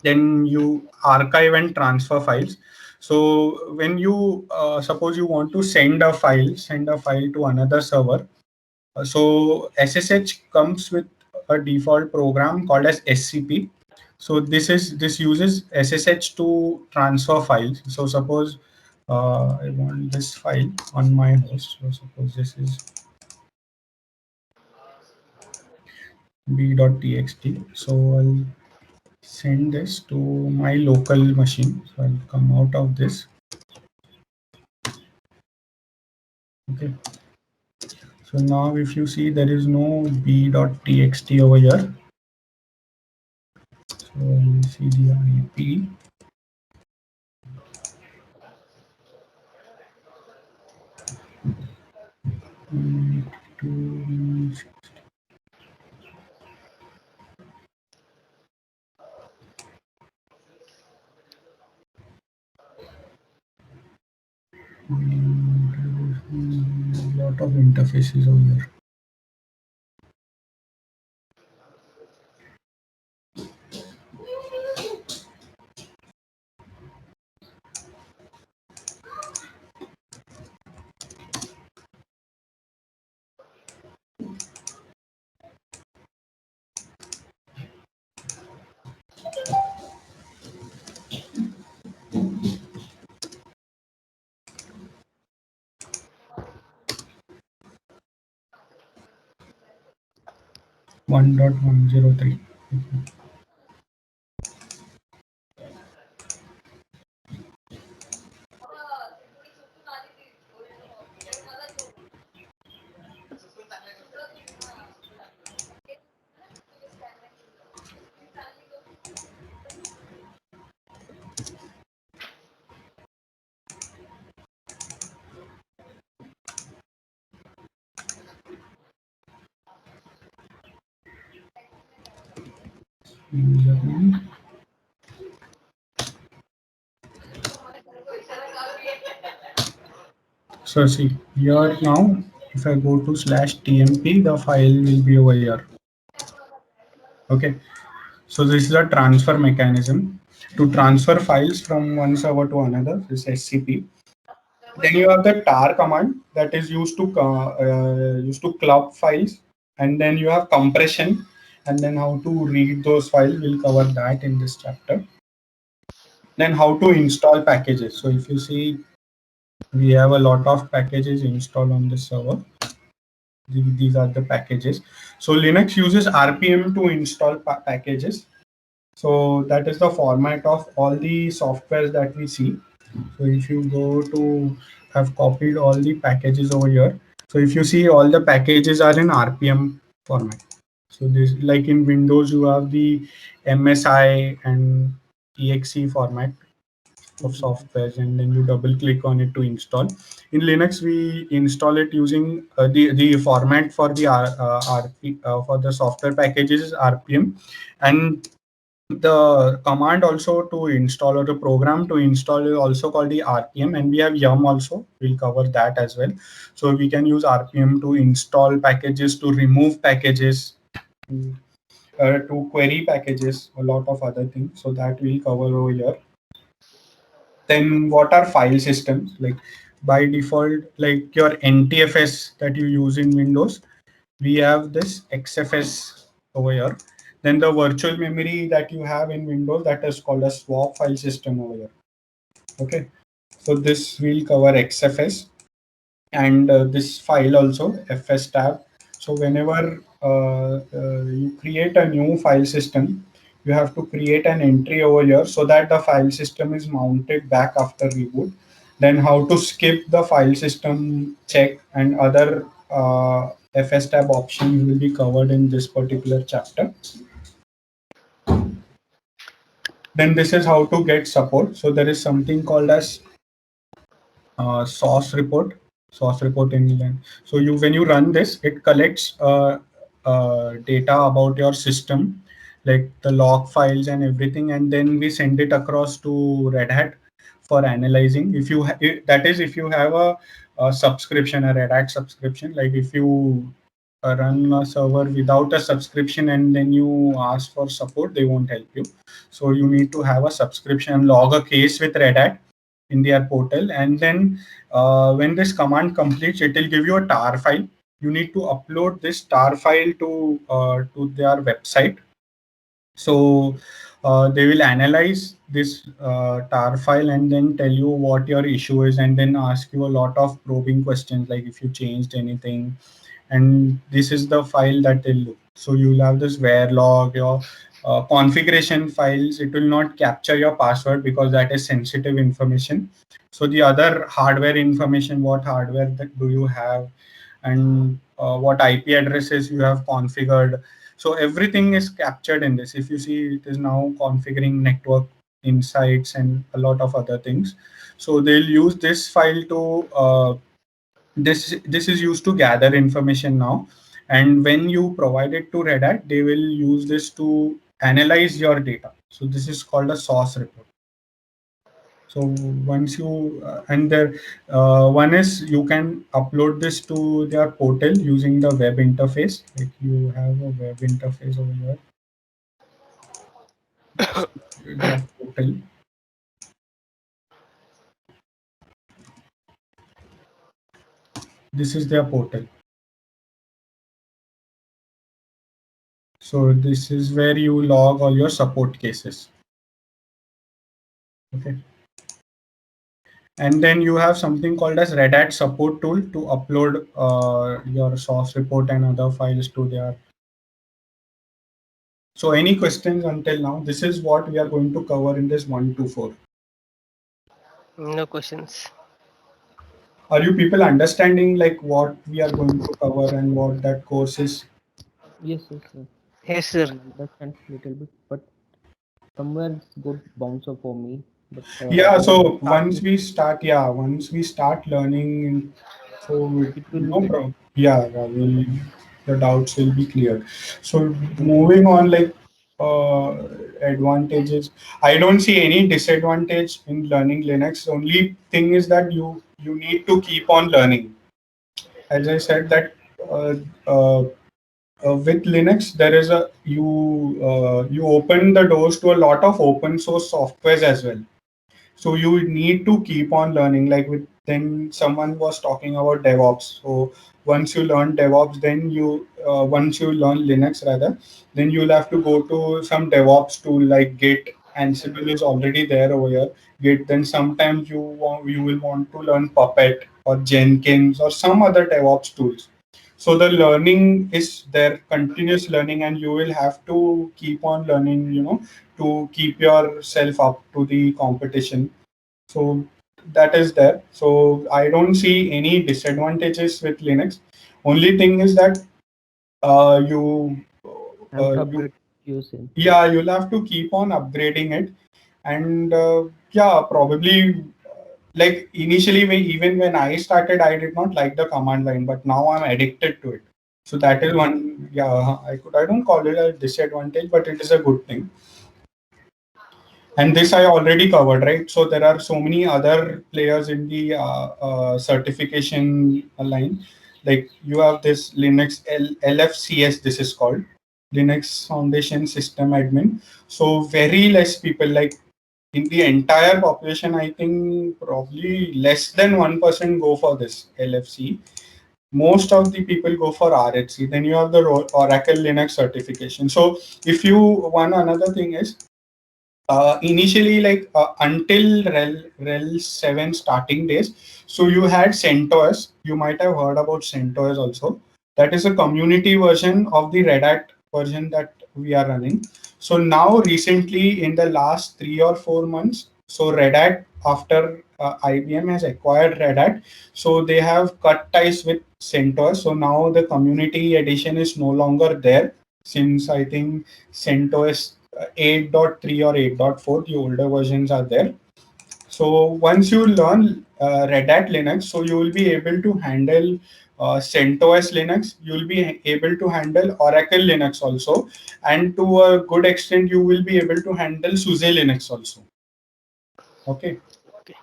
Then you archive and transfer files. So when you suppose you want to send a file to another server. So SSH comes with a default program called as SCP. So this uses SSH to transfer files. So suppose I want this file on my host. So suppose this is b.txt. So I'll send this to my local machine. So I'll come out of this. Okay. So now if you see, there is no b.txt over here. So you see the IP. A lot of interfaces over here. One dot 103. Username. So see here now, if I go to /tmp, the file will be over here. Okay. So this is a transfer mechanism to transfer files from one server to another. This SCP. Then you have the tar command that is used to club files, and then you have compression, and then how to read those files. We'll cover that in this chapter. Then how to install packages. So if you see, we have a lot of packages installed on this server. These are the packages. So Linux uses RPM to install packages. So that is the format of all the softwares that we see. So if you go to have copied all the packages over here. So if you see all the packages are in RPM format. So this like in Windows you have the MSI and exe format of softwares, and then you double click on it to install. In Linux we install it using the format for the for the software packages is RPM, and the command also to install or the program to install is also called the RPM, and we have yum also. We'll cover that as well. So we can use RPM to install packages, to remove packages, to query packages, a lot of other things. So that we'll cover over here. Then what are file systems? Like by default, like your NTFS that you use in Windows, we have this XFS over here. Then the virtual memory that you have in Windows, that is called a swap file system over here. Okay, so this will cover XFS, and this file also FS tab. So whenever you create a new file system, you have to create an entry over here so that the file system is mounted back after reboot. Then how to skip the file system check and other FS tab options will be covered in this particular chapter. Then this is how to get support. So there is something called as source report. Source report in. So you when you run this, it collects data about your system, like the log files and everything, and then we send it across to Red Hat for analyzing. If you that is if you have a subscription, a Red Hat subscription, like if you run a server without a subscription and then you ask for support, they won't help you. So you need to have a subscription, log a case with Red Hat in their portal, and then when this command completes, it will give you a tar file. You need to upload this tar file to their website. So they will analyze this tar file and then tell you what your issue is, and then ask you a lot of probing questions like if you changed anything, and this is the file that they'll look. So you'll have this verilog, your configuration files. It will not capture your password because that is sensitive information. So the other hardware information, what hardware that do you have, and what IP addresses you have configured. So everything is captured in this. If you see, it is now configuring network insights and a lot of other things. So they'll use this file to this is used to gather information now, and when you provide it to Red Hat, they will use this to analyze your data. So this is called a source report. So once you and there one is you can upload this to their portal using the web interface. Like you have a web interface over here. Their portal. This is their portal. So this is where you log all your support cases. Okay. And then you have something called as Red Hat support tool to upload your source report and other files to their. So any questions until now? This is what we are going to cover in this 124. No questions. Are you people understanding like what we are going to cover and what that course is? Yes, yes, sir. Yes, sir. I understand little bit, but somewhere it's good bouncer for me. But Yeah, when so I start, once we start learning, so it will no be problem. The doubts will be cleared. So moving on, like uh, advantages, I don't see any disadvantage in learning Linux. Only thing is that you need to keep on learning. As I said that uh, uh, with Linux, there is a you open the doors to a lot of open source softwares as well. So you need to keep on learning. Like with then someone was talking about DevOps. So once you learn DevOps, then you once you learn Linux rather, then you'll have to go to some DevOps tool like Git. Ansible is already there over here. Git. Then sometimes you will want to learn Puppet or Jenkins or some other DevOps tools. So the learning is there, continuous learning, and you will have to keep on learning. to keep yourself up to the competition. So that is there. So I don't see any disadvantages with Linux. Only thing is that you Have to you upgrade yourself. yeah, you'll have to keep on upgrading it. And yeah, probably like initially even when I started, I did not like the command line, but now I'm addicted to it. So that is one, yeah, I don't call it a disadvantage, but it is a good thing. And this I already covered, right? So there are so many other players in the certification line. Like you have this Linux LFCS, this is called Linux Foundation System Admin. So very less people, like in the entire population, I think probably less than 1% go for this LFC. Most of the people go for RHC. Then you have the Oracle Linux certification. So if you, one another thing is, initially like until rel 7 starting days, so you had CentOS. You might have heard about CentOS also. That is a community version of the Red Hat version that we are running. So now recently in the last 3 or 4 months, so Red Hat, after IBM has acquired Red Hat, so they have cut ties with CentOS. So now the community edition is no longer there, since I think CentOS 8.3 or 8.4, the older versions are there. So once you learn Red Hat Linux, so you will be able to handle CentOS Linux, you will be able to handle Oracle Linux also, and to a good extent, you will be able to handle SUSE Linux also. Okay. Okay.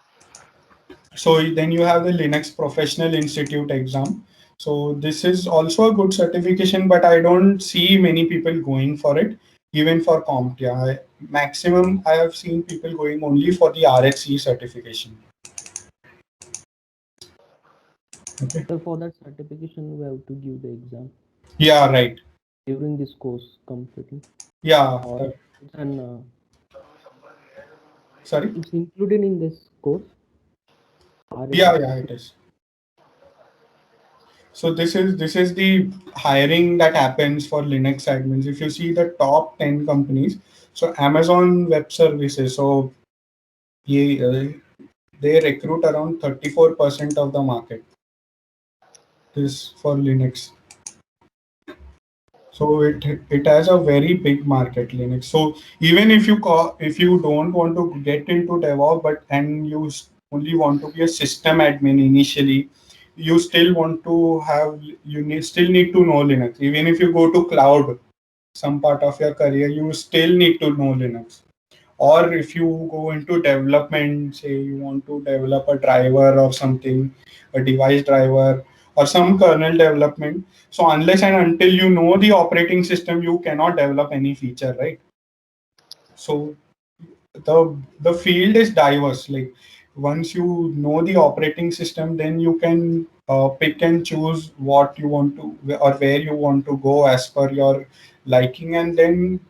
So then you have the Linux Professional Institute exam. So this is also a good certification, but I don't see many people going for it, even for CompTIA. Maximum I have seen people going only for the RHC certification. Okay. So for that certification, we have to give the exam Yeah, right. during this course completing. Yeah. Or it's an Sorry. it's included in this course. Yeah, it is. So this is the hiring that happens for Linux admins. If you see the top 10 companies, so Amazon Web Services, so they recruit around 34% of the market. This for Linux. So it has a very big market, Linux. So even if you don't want to get into DevOps, but and you only want to be a system admin initially, you still want to have, still need to know Linux. Even if you go to cloud, some part of your career, you still need to know Linux. Or if you go into development, say you want to develop a driver or something, a device driver or some kernel development, so unless and until you know the operating system, you cannot develop any feature, right? So the field is diverse. Like once you know the operating system, then you can pick and choose what you want to, or where you want to go as per your liking, and then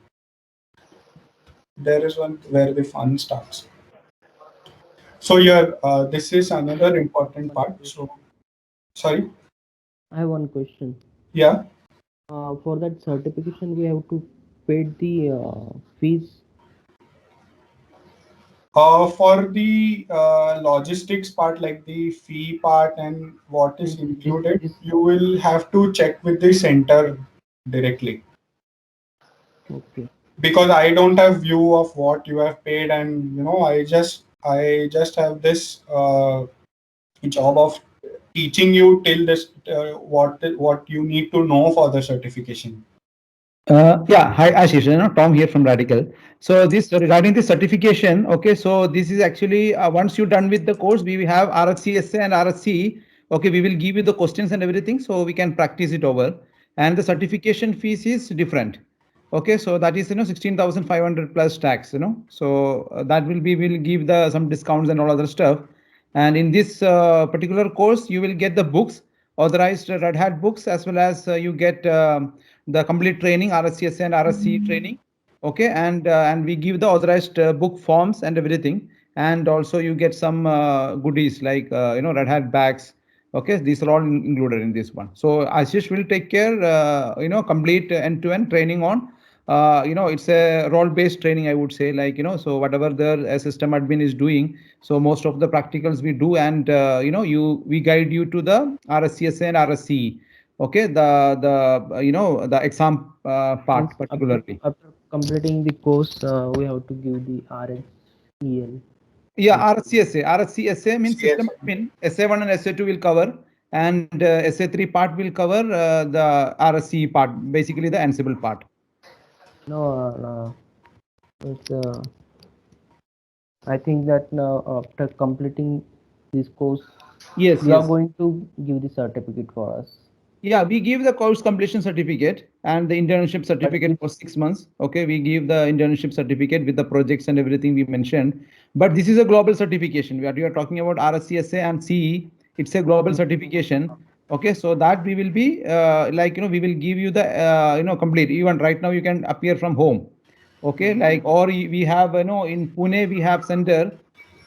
there is one where the fun starts. So here, this is another important part. So, sorry. I have one question. Yeah. For that certification, we have to pay the fees. For the logistics part, like the fee part and what is included, This you will have to check with the center directly. okay. Because I don't have view of what you have paid, and I just have this job of teaching you till this what you need to know for the certification. Yeah, hi Ashish, Tom here from Radical. So this regarding the certification, okay, so this is actually once you're done with the course, we will have RHCSA and RHC. Okay, we will give you the questions and everything, so we can practice it over. And the certification fees is different. Okay, so that is 16,500 plus tax. So that will give the some discounts and all other stuff. And in this particular course, you will get the books, authorized Red Hat books, as well as you get the complete training, RSCS and RSC training. Okay, and we give the authorized book forms and everything, and also you get some goodies like Red Hat bags. Okay, these are all included in this one. So Ashish will take care, complete end-to-end training on it's a role-based training, I would say, like, so whatever the system admin is doing, so most of the practicals we do, and we guide you to the RSCSA and RSCE. Okay, the exam part Means particularly. after completing the course, we have to give the RSEL. Yeah, RSCSA means system admin. SA1 and SA2 will cover, and SA3 part will cover the RSCE part, basically the Ansible part. No, it's I think that now after completing this course, Yes, you are yes. going to give the certificate for us. Yeah, we give the course completion certificate and the internship certificate it- for 6 months. Okay, we give the internship certificate with the projects and everything we mentioned. But this is a global certification. We are talking about RSCSA and CE. It's a global certification. Okay, so that we will be we will give you the complete. Even right now you can appear from home. Okay, like, or we have in Pune we have center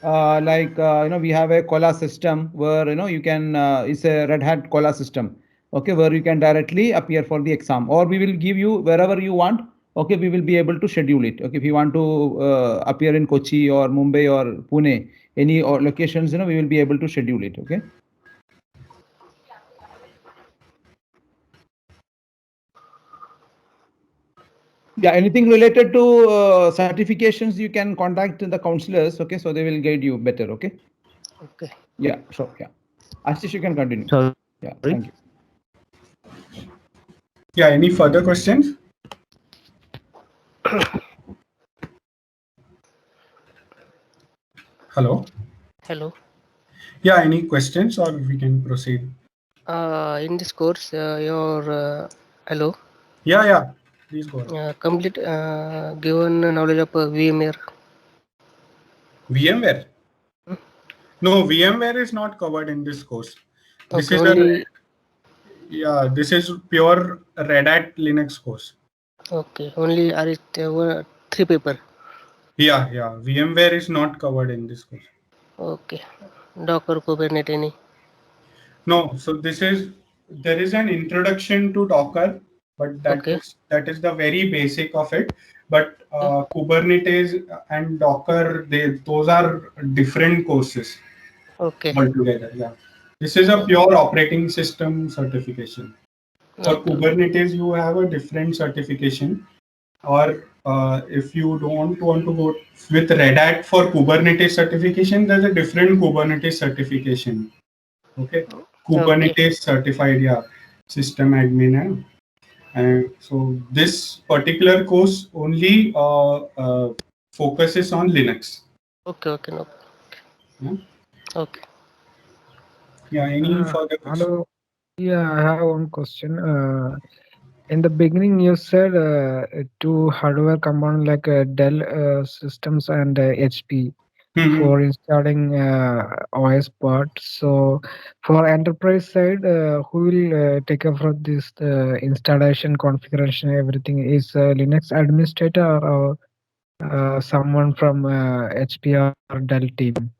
we have a Kola system where you can it's a Red Hat Kola system. Okay, where you can directly appear for the exam, or we will give you wherever you want. Okay, we will be able to schedule it. Okay, if you want to appear in Kochi or Mumbai or Pune, any or locations, we will be able to schedule it. Okay. Yeah, anything related to certifications, you can contact the counselors. Okay, so they will guide you better. Okay. Okay. Yeah, sure. Yeah, Ashish, you can continue. Sorry. Yeah, thank you. Yeah, any further questions? Hello? Hello. Yeah, any questions, or we can proceed? In this course, your hello. Yeah, please go ahead. Complete given knowledge of VMware. VMware? Hmm? No, VMware is not covered in this course. This Okay, is only this is pure Red Hat Linux course. okay, only are it 3 paper. Yeah, VMware is not covered in this course. Okay, Docker, Kubernetes, any. No, so there is an introduction to Docker, but Okay. that is the very basic of it. But Kubernetes and Docker, those are different courses Okay. altogether. Yeah, this is a pure operating system certification. For Okay. Kubernetes, you have a different certification, or if you don't want to go with Red Hat for Kubernetes certification, there's a different Kubernetes certification. Okay, Kubernetes certified, yeah, system admin. And so this particular course only focuses on Linux. Okay, no. Yeah, Okay. any further questions? Hello. Yeah, I have one question. In the beginning, you said two hardware components like Dell systems and HP for installing OS parts. So, for enterprise side, who will take care of this installation, configuration, everything? Is Linux administrator or someone from HP or Dell team?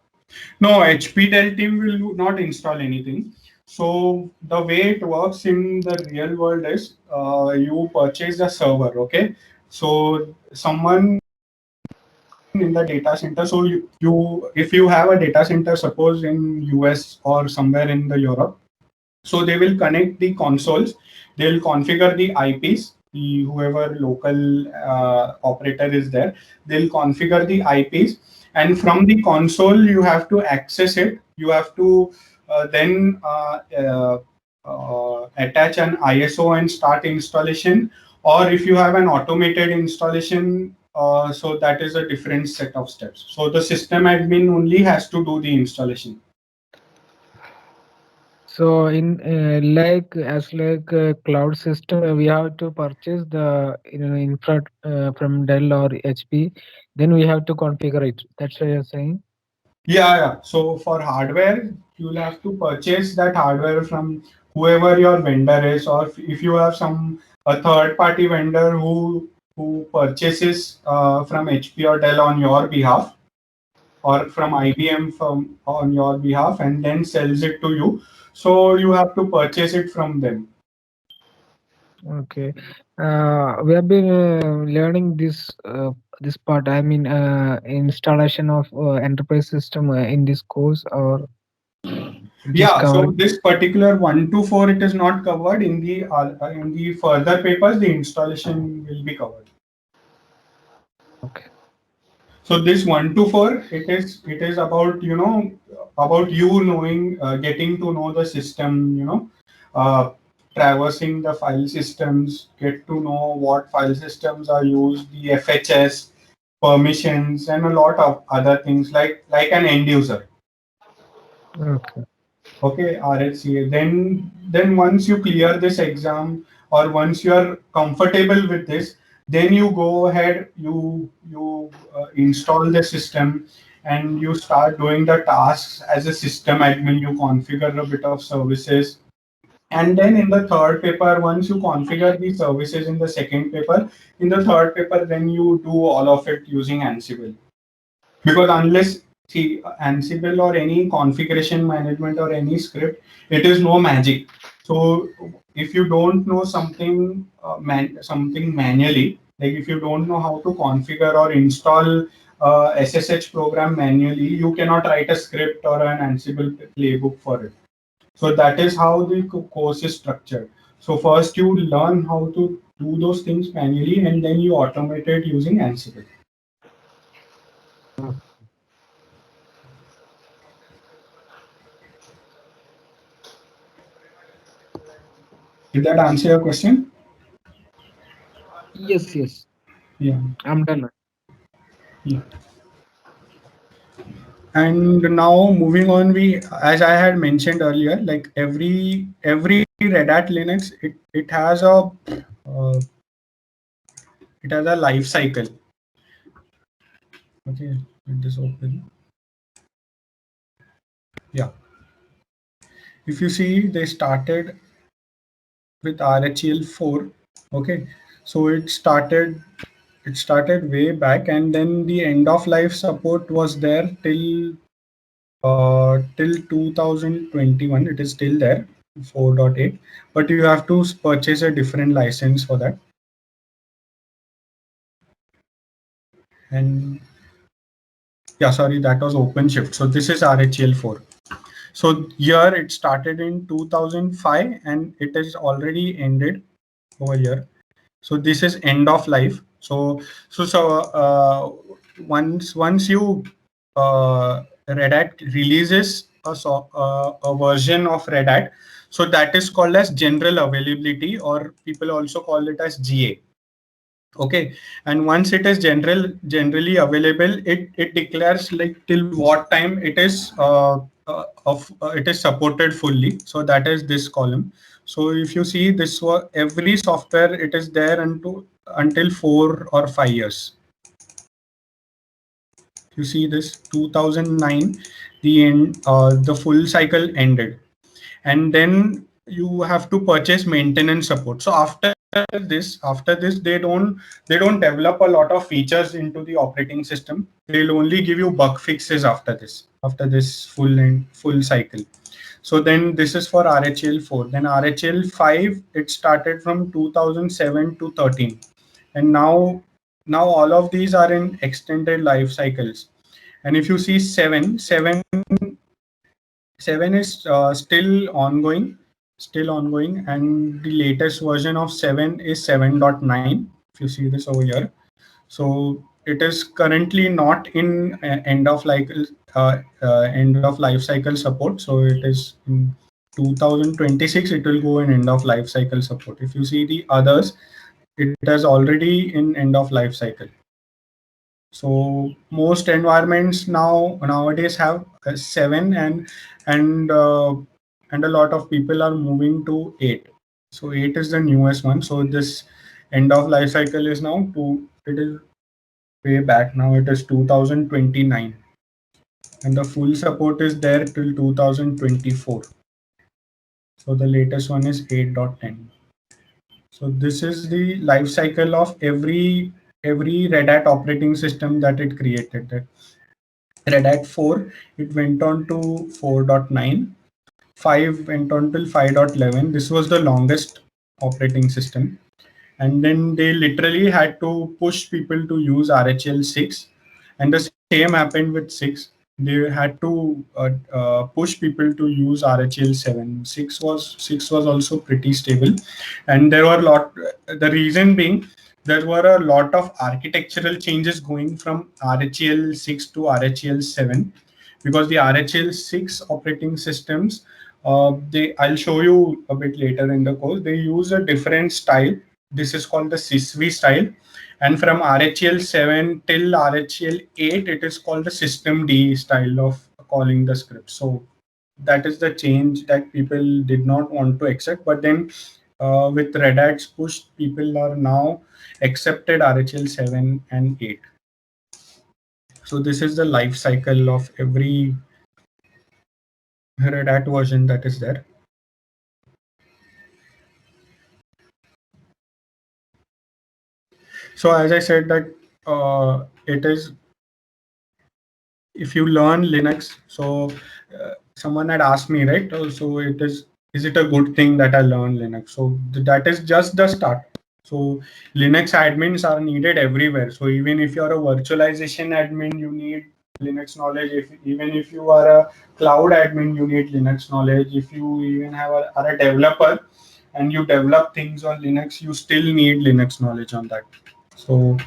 No, HP Dell team will not install anything. So the way it works in the real world is you purchase a server, okay? So someone in the data center, so you if you have a data center, suppose in US or somewhere in the Europe, so they will connect the consoles, they'll configure the IPs, whoever local operator is there, they'll configure the IPs, and from the console you have to access it. You have to then attach an ISO and start installation, or if you have an automated installation, so that is a different set of steps. So the system admin only has to do the installation. So in cloud system, we have to purchase the infra from Dell or HP. Then we have to configure it. That's what you're saying. Yeah. So for hardware, you'll have to purchase that hardware from whoever your vendor is, or if you have a third-party vendor who purchases from HP or Dell on your behalf, or from IBM on your behalf, and then sells it to you. So you have to purchase it from them. Okay. We have been learning this part. I mean, installation of enterprise system in this course, or it is Yeah, so covered. this particular 1 to 4, it is not covered. In the further papers, the installation will be covered. Okay. So this 1 to 4, it is about, about you knowing, getting to know the system, traversing the file systems, get to know what file systems are used, the FHS permissions, and a lot of other things like an end user. Okay. Okay, RHCA. Then once you clear this exam, or once you are comfortable with this, then you go ahead, you install the system, and you start doing the tasks as a system admin. You configure a bit of services, and then in the third paper, once you configure the services in the second paper, in the third paper, then you do all of it using Ansible. Because unless, see, Ansible or any configuration management or any script, it is no magic. So if you don't know something, something manually, like if you don't know how to configure or install SSH program manually, you cannot write a script or an Ansible playbook for it. So that is how the course is structured. So first you learn how to do those things manually, and then you automate it using Ansible. Did that answer your question? Yes, yes. Yeah. I'm done. Yeah. And now moving on, as I had mentioned earlier, like every Red Hat Linux, it has a life cycle. Okay, let this open. Yeah. If you see, they started with RHEL 4. Okay, so it started way back, and then the end of life support was there till 2021. It is still there, 4.8, but you have to purchase a different license for that. And yeah, sorry, that was OpenShift. So this is RHEL 4. So here it started in 2005, and it is already ended over here. So this is end of life. Once you Red Hat releases a version of Red Hat, so that is called as general availability, or people also call it as GA. Okay, and once it is generally available, it declares like till what time it is supported fully. So that is this column. So if you see this, every software, it is there until 4 or 5 years. You see this 2009, the full cycle ended, and then you have to purchase maintenance support. So after this they don't develop a lot of features into the operating system. They'll only give you bug fixes after this full cycle. So then this is for RHEL 4. Then RHEL 5, it started from 2007 to 13, and now all of these are in extended life cycles. And if you see 7 is still ongoing, and the latest version of 7 is 7.9. If you see this over here, so it is currently not in end of life cycle support. So it is in 2026. It will go in end of life cycle support. If you see the others, it is already in end of life cycle. So most environments nowadays have 7, and a lot of people are moving to 8. So 8 is the newest one. So this end of life cycle is now it is way back. Now it is 2029, and the full support is there till 2024. So the latest one is 8.10. So this is the life cycle of every Red Hat operating system that it created. That Red Hat 4, it went on to 4.9. 5 went on till 5.11. This was the longest operating system. And then they literally had to push people to use RHEL 6, and the same happened with 6. They had to push people to use RHEL 7. 6 was also pretty stable, and there were a lot. The reason being, there were a lot of architectural changes going from RHEL 6 to RHEL 7, because the RHEL 6 operating systems, I'll show you a bit later in the course, they use a different style. This is called the SysV style. And from RHEL 7 till RHEL 8, it is called the System D style of calling the script. So that is the change that people did not want to accept. But then with Red Hat's push, people are now accepted RHEL 7 and 8. So this is the life cycle of every Red Hat version that is there. So as I said that it is, if you learn Linux, so someone had asked me, right? So is it a good thing that I learn Linux? So that is just the start. So Linux admins are needed everywhere. So even if you're a virtualization admin, you need Linux knowledge. Even if you are a cloud admin, you need Linux knowledge. If you even are a developer and you develop things on Linux, you still need Linux knowledge on that. So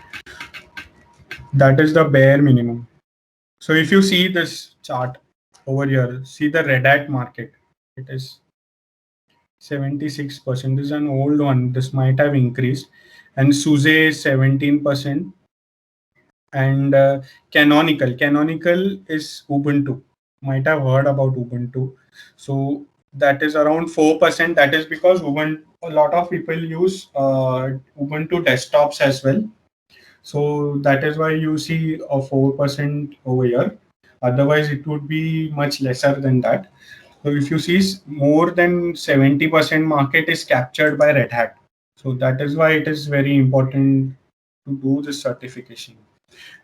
that is the bare minimum. So if you see this chart over here, see the Red Hat market. It is 76%. This is an old one. This might have increased. And SUSE is 17%. And Canonical. Canonical is Ubuntu. Might have heard about Ubuntu. So that is around 4%. That is because a lot of people use Ubuntu desktops as well. So that is why you see a 4% over here. Otherwise, it would be much lesser than that. So if you see, more than 70% market is captured by Red Hat. So that is why it is very important to do this certification.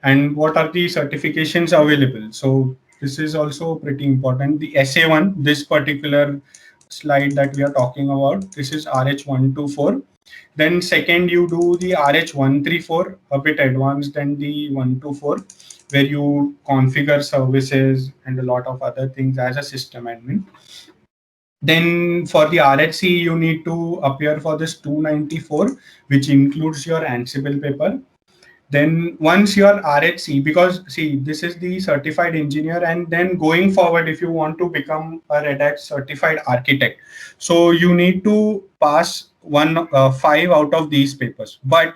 And what are the certifications available? So this is also pretty important. The SA1, this particular slide that we are talking about, this is RH124. Then second, you do the RH134, a bit advanced than the 124, where you configure services and a lot of other things as a system admin. Then for the RHC, you need to appear for this 294, which includes your Ansible paper. Then once your RHC, because see, this is the certified engineer, and then going forward, if you want to become a Red Hat certified architect, so you need to pass 5 out of these papers. But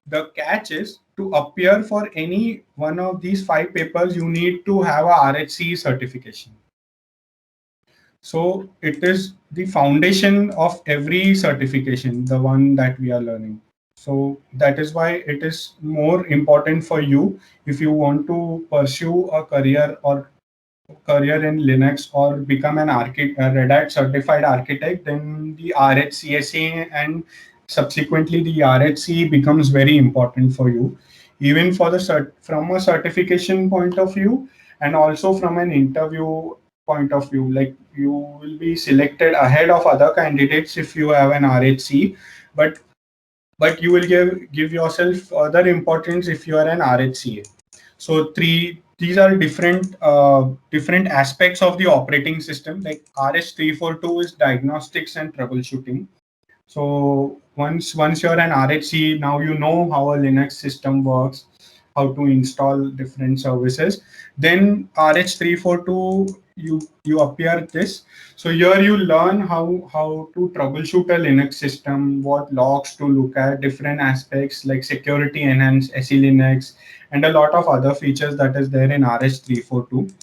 the catch is, to appear for any one of these 5 papers, you need to have a RHC certification. So it is the foundation of every certification, the one that we are learning. So that is why it is more important for you if you want to pursue a career in Linux or become a Red Hat certified architect. Then the RHCSA and subsequently the RHC becomes very important for you, even for from a certification point of view, and also from an interview point of view. Like, you will be selected ahead of other candidates if you have an RHC, but you will give yourself other importance if you are an RHCA. So these are different aspects of the operating system. Like RH342 is diagnostics and troubleshooting. So once you're an RHC, now you know how a Linux system works, how to install different services. Then RH342, you appear this. So here you learn how to troubleshoot a Linux system, what logs to look at, different aspects like security enhanced SELinux, and a lot of other features that is there in RH342.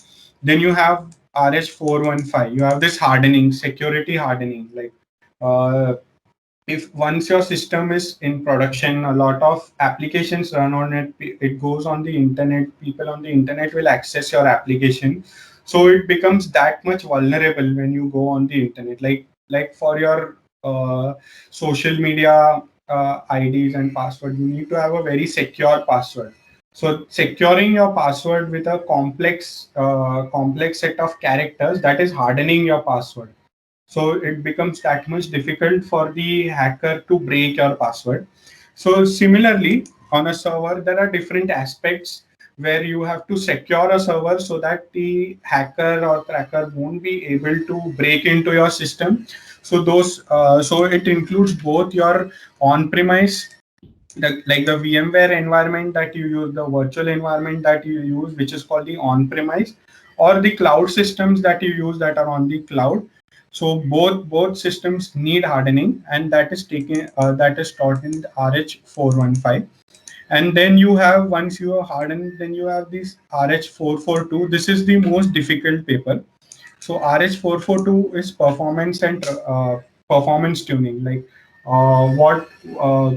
Then you have RH415. You have this hardening, security hardening. Like if once your system is in production, a lot of applications run on it. It goes on the internet. People on the internet will access your application. So it becomes that much vulnerable when you go on the internet. Like for your social media IDs and password, you need to have a very secure password. So securing your password with a complex set of characters, that is hardening your password. So it becomes that much difficult for the hacker to break your password. So similarly, on a server, there are different aspects where you have to secure a server so that the hacker or cracker won't be able to break into your system. So so it includes both your on-premise, like the VMware environment that you use, the virtual environment that you use, which is called the on-premise, or the cloud systems that you use that are on the cloud. So both systems need hardening, and that is taught in RH 415. And then you have, once you are hardened, then you have this RH 442. This is the most difficult paper. So RH 442 is performance and performance tuning, like uh, what uh,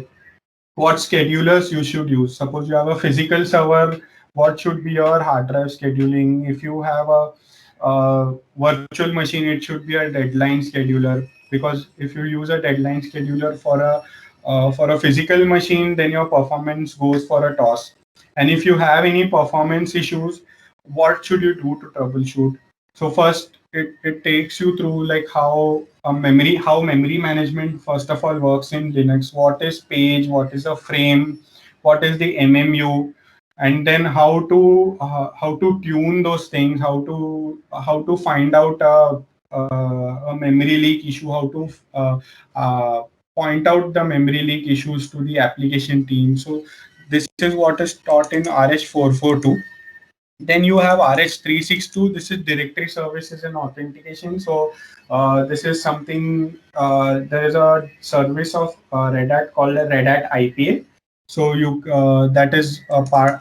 what schedulers you should use. Suppose you have a physical server, what should be your hard drive scheduling? If you have a virtual machine, it should be a deadline scheduler, because if you use a deadline scheduler for a physical machine, then your performance goes for a toss. And if you have any performance issues, what should you do to troubleshoot? So first, it takes you through like how memory management first of all works in Linux. What is page? What is a frame? What is the MMU? And then how to tune those things. How to find out a memory leak issue. How to point out the memory leak issues to the application team. So this is what is taught in RH 442. Then you have RH362. This is directory services and authentication. So this is something, there is a service of Red Hat called a Red Hat IPA. So that is a part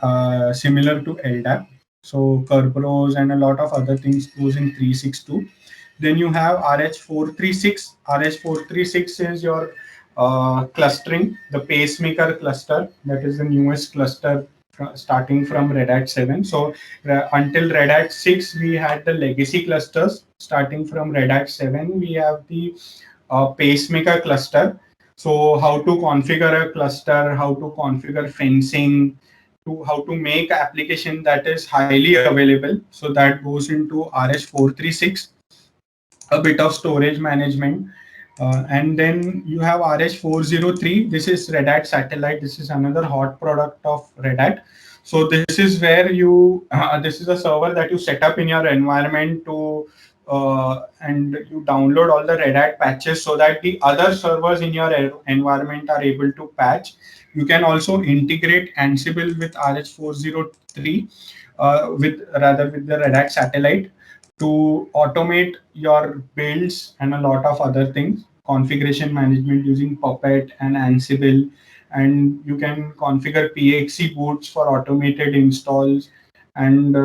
similar to LDAP. So Kerberos and a lot of other things goes in 362. Then you have RH436. RH436 is your clustering, the pacemaker cluster. That is the newest cluster starting from Red Hat 7. So until Red Hat 6, we had the legacy clusters. Starting from Red Hat 7, we have the pacemaker cluster. So how to configure a cluster, how to configure fencing, to how to make application that is highly available. So that goes into RH436. A bit of storage management. And then you have RH403. This is Red Hat Satellite. This is another hot product of Red Hat. So this is where this is a server that you set up in your environment and you download all the Red Hat patches so that the other servers in your environment are able to patch. You can also integrate Ansible with RH403 with the Red Hat Satellite to automate your builds and a lot of other things, configuration management using Puppet and Ansible. And you can configure PXE boots for automated installs, and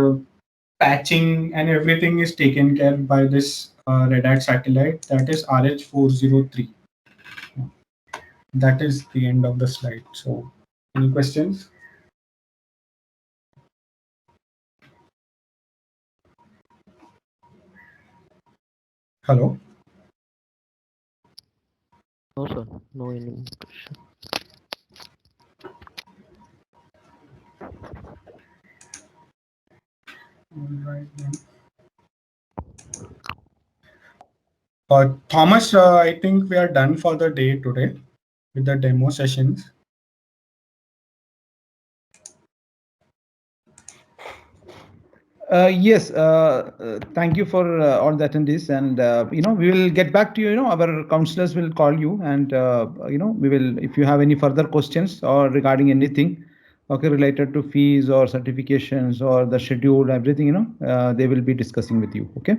patching and everything is taken care by this Red Hat Satellite, that is RH403. That is the end of the slide. So any questions? Hello? No, sir. No any question. All right, then. Thomas, I think we are done for the day today with the demo sessions. Yes, thank you for all the attendees, and we will get back to you. Our counselors will call you, and we will, if you have any further questions or regarding anything, okay, related to fees or certifications or the schedule, everything, they will be discussing with you. Okay.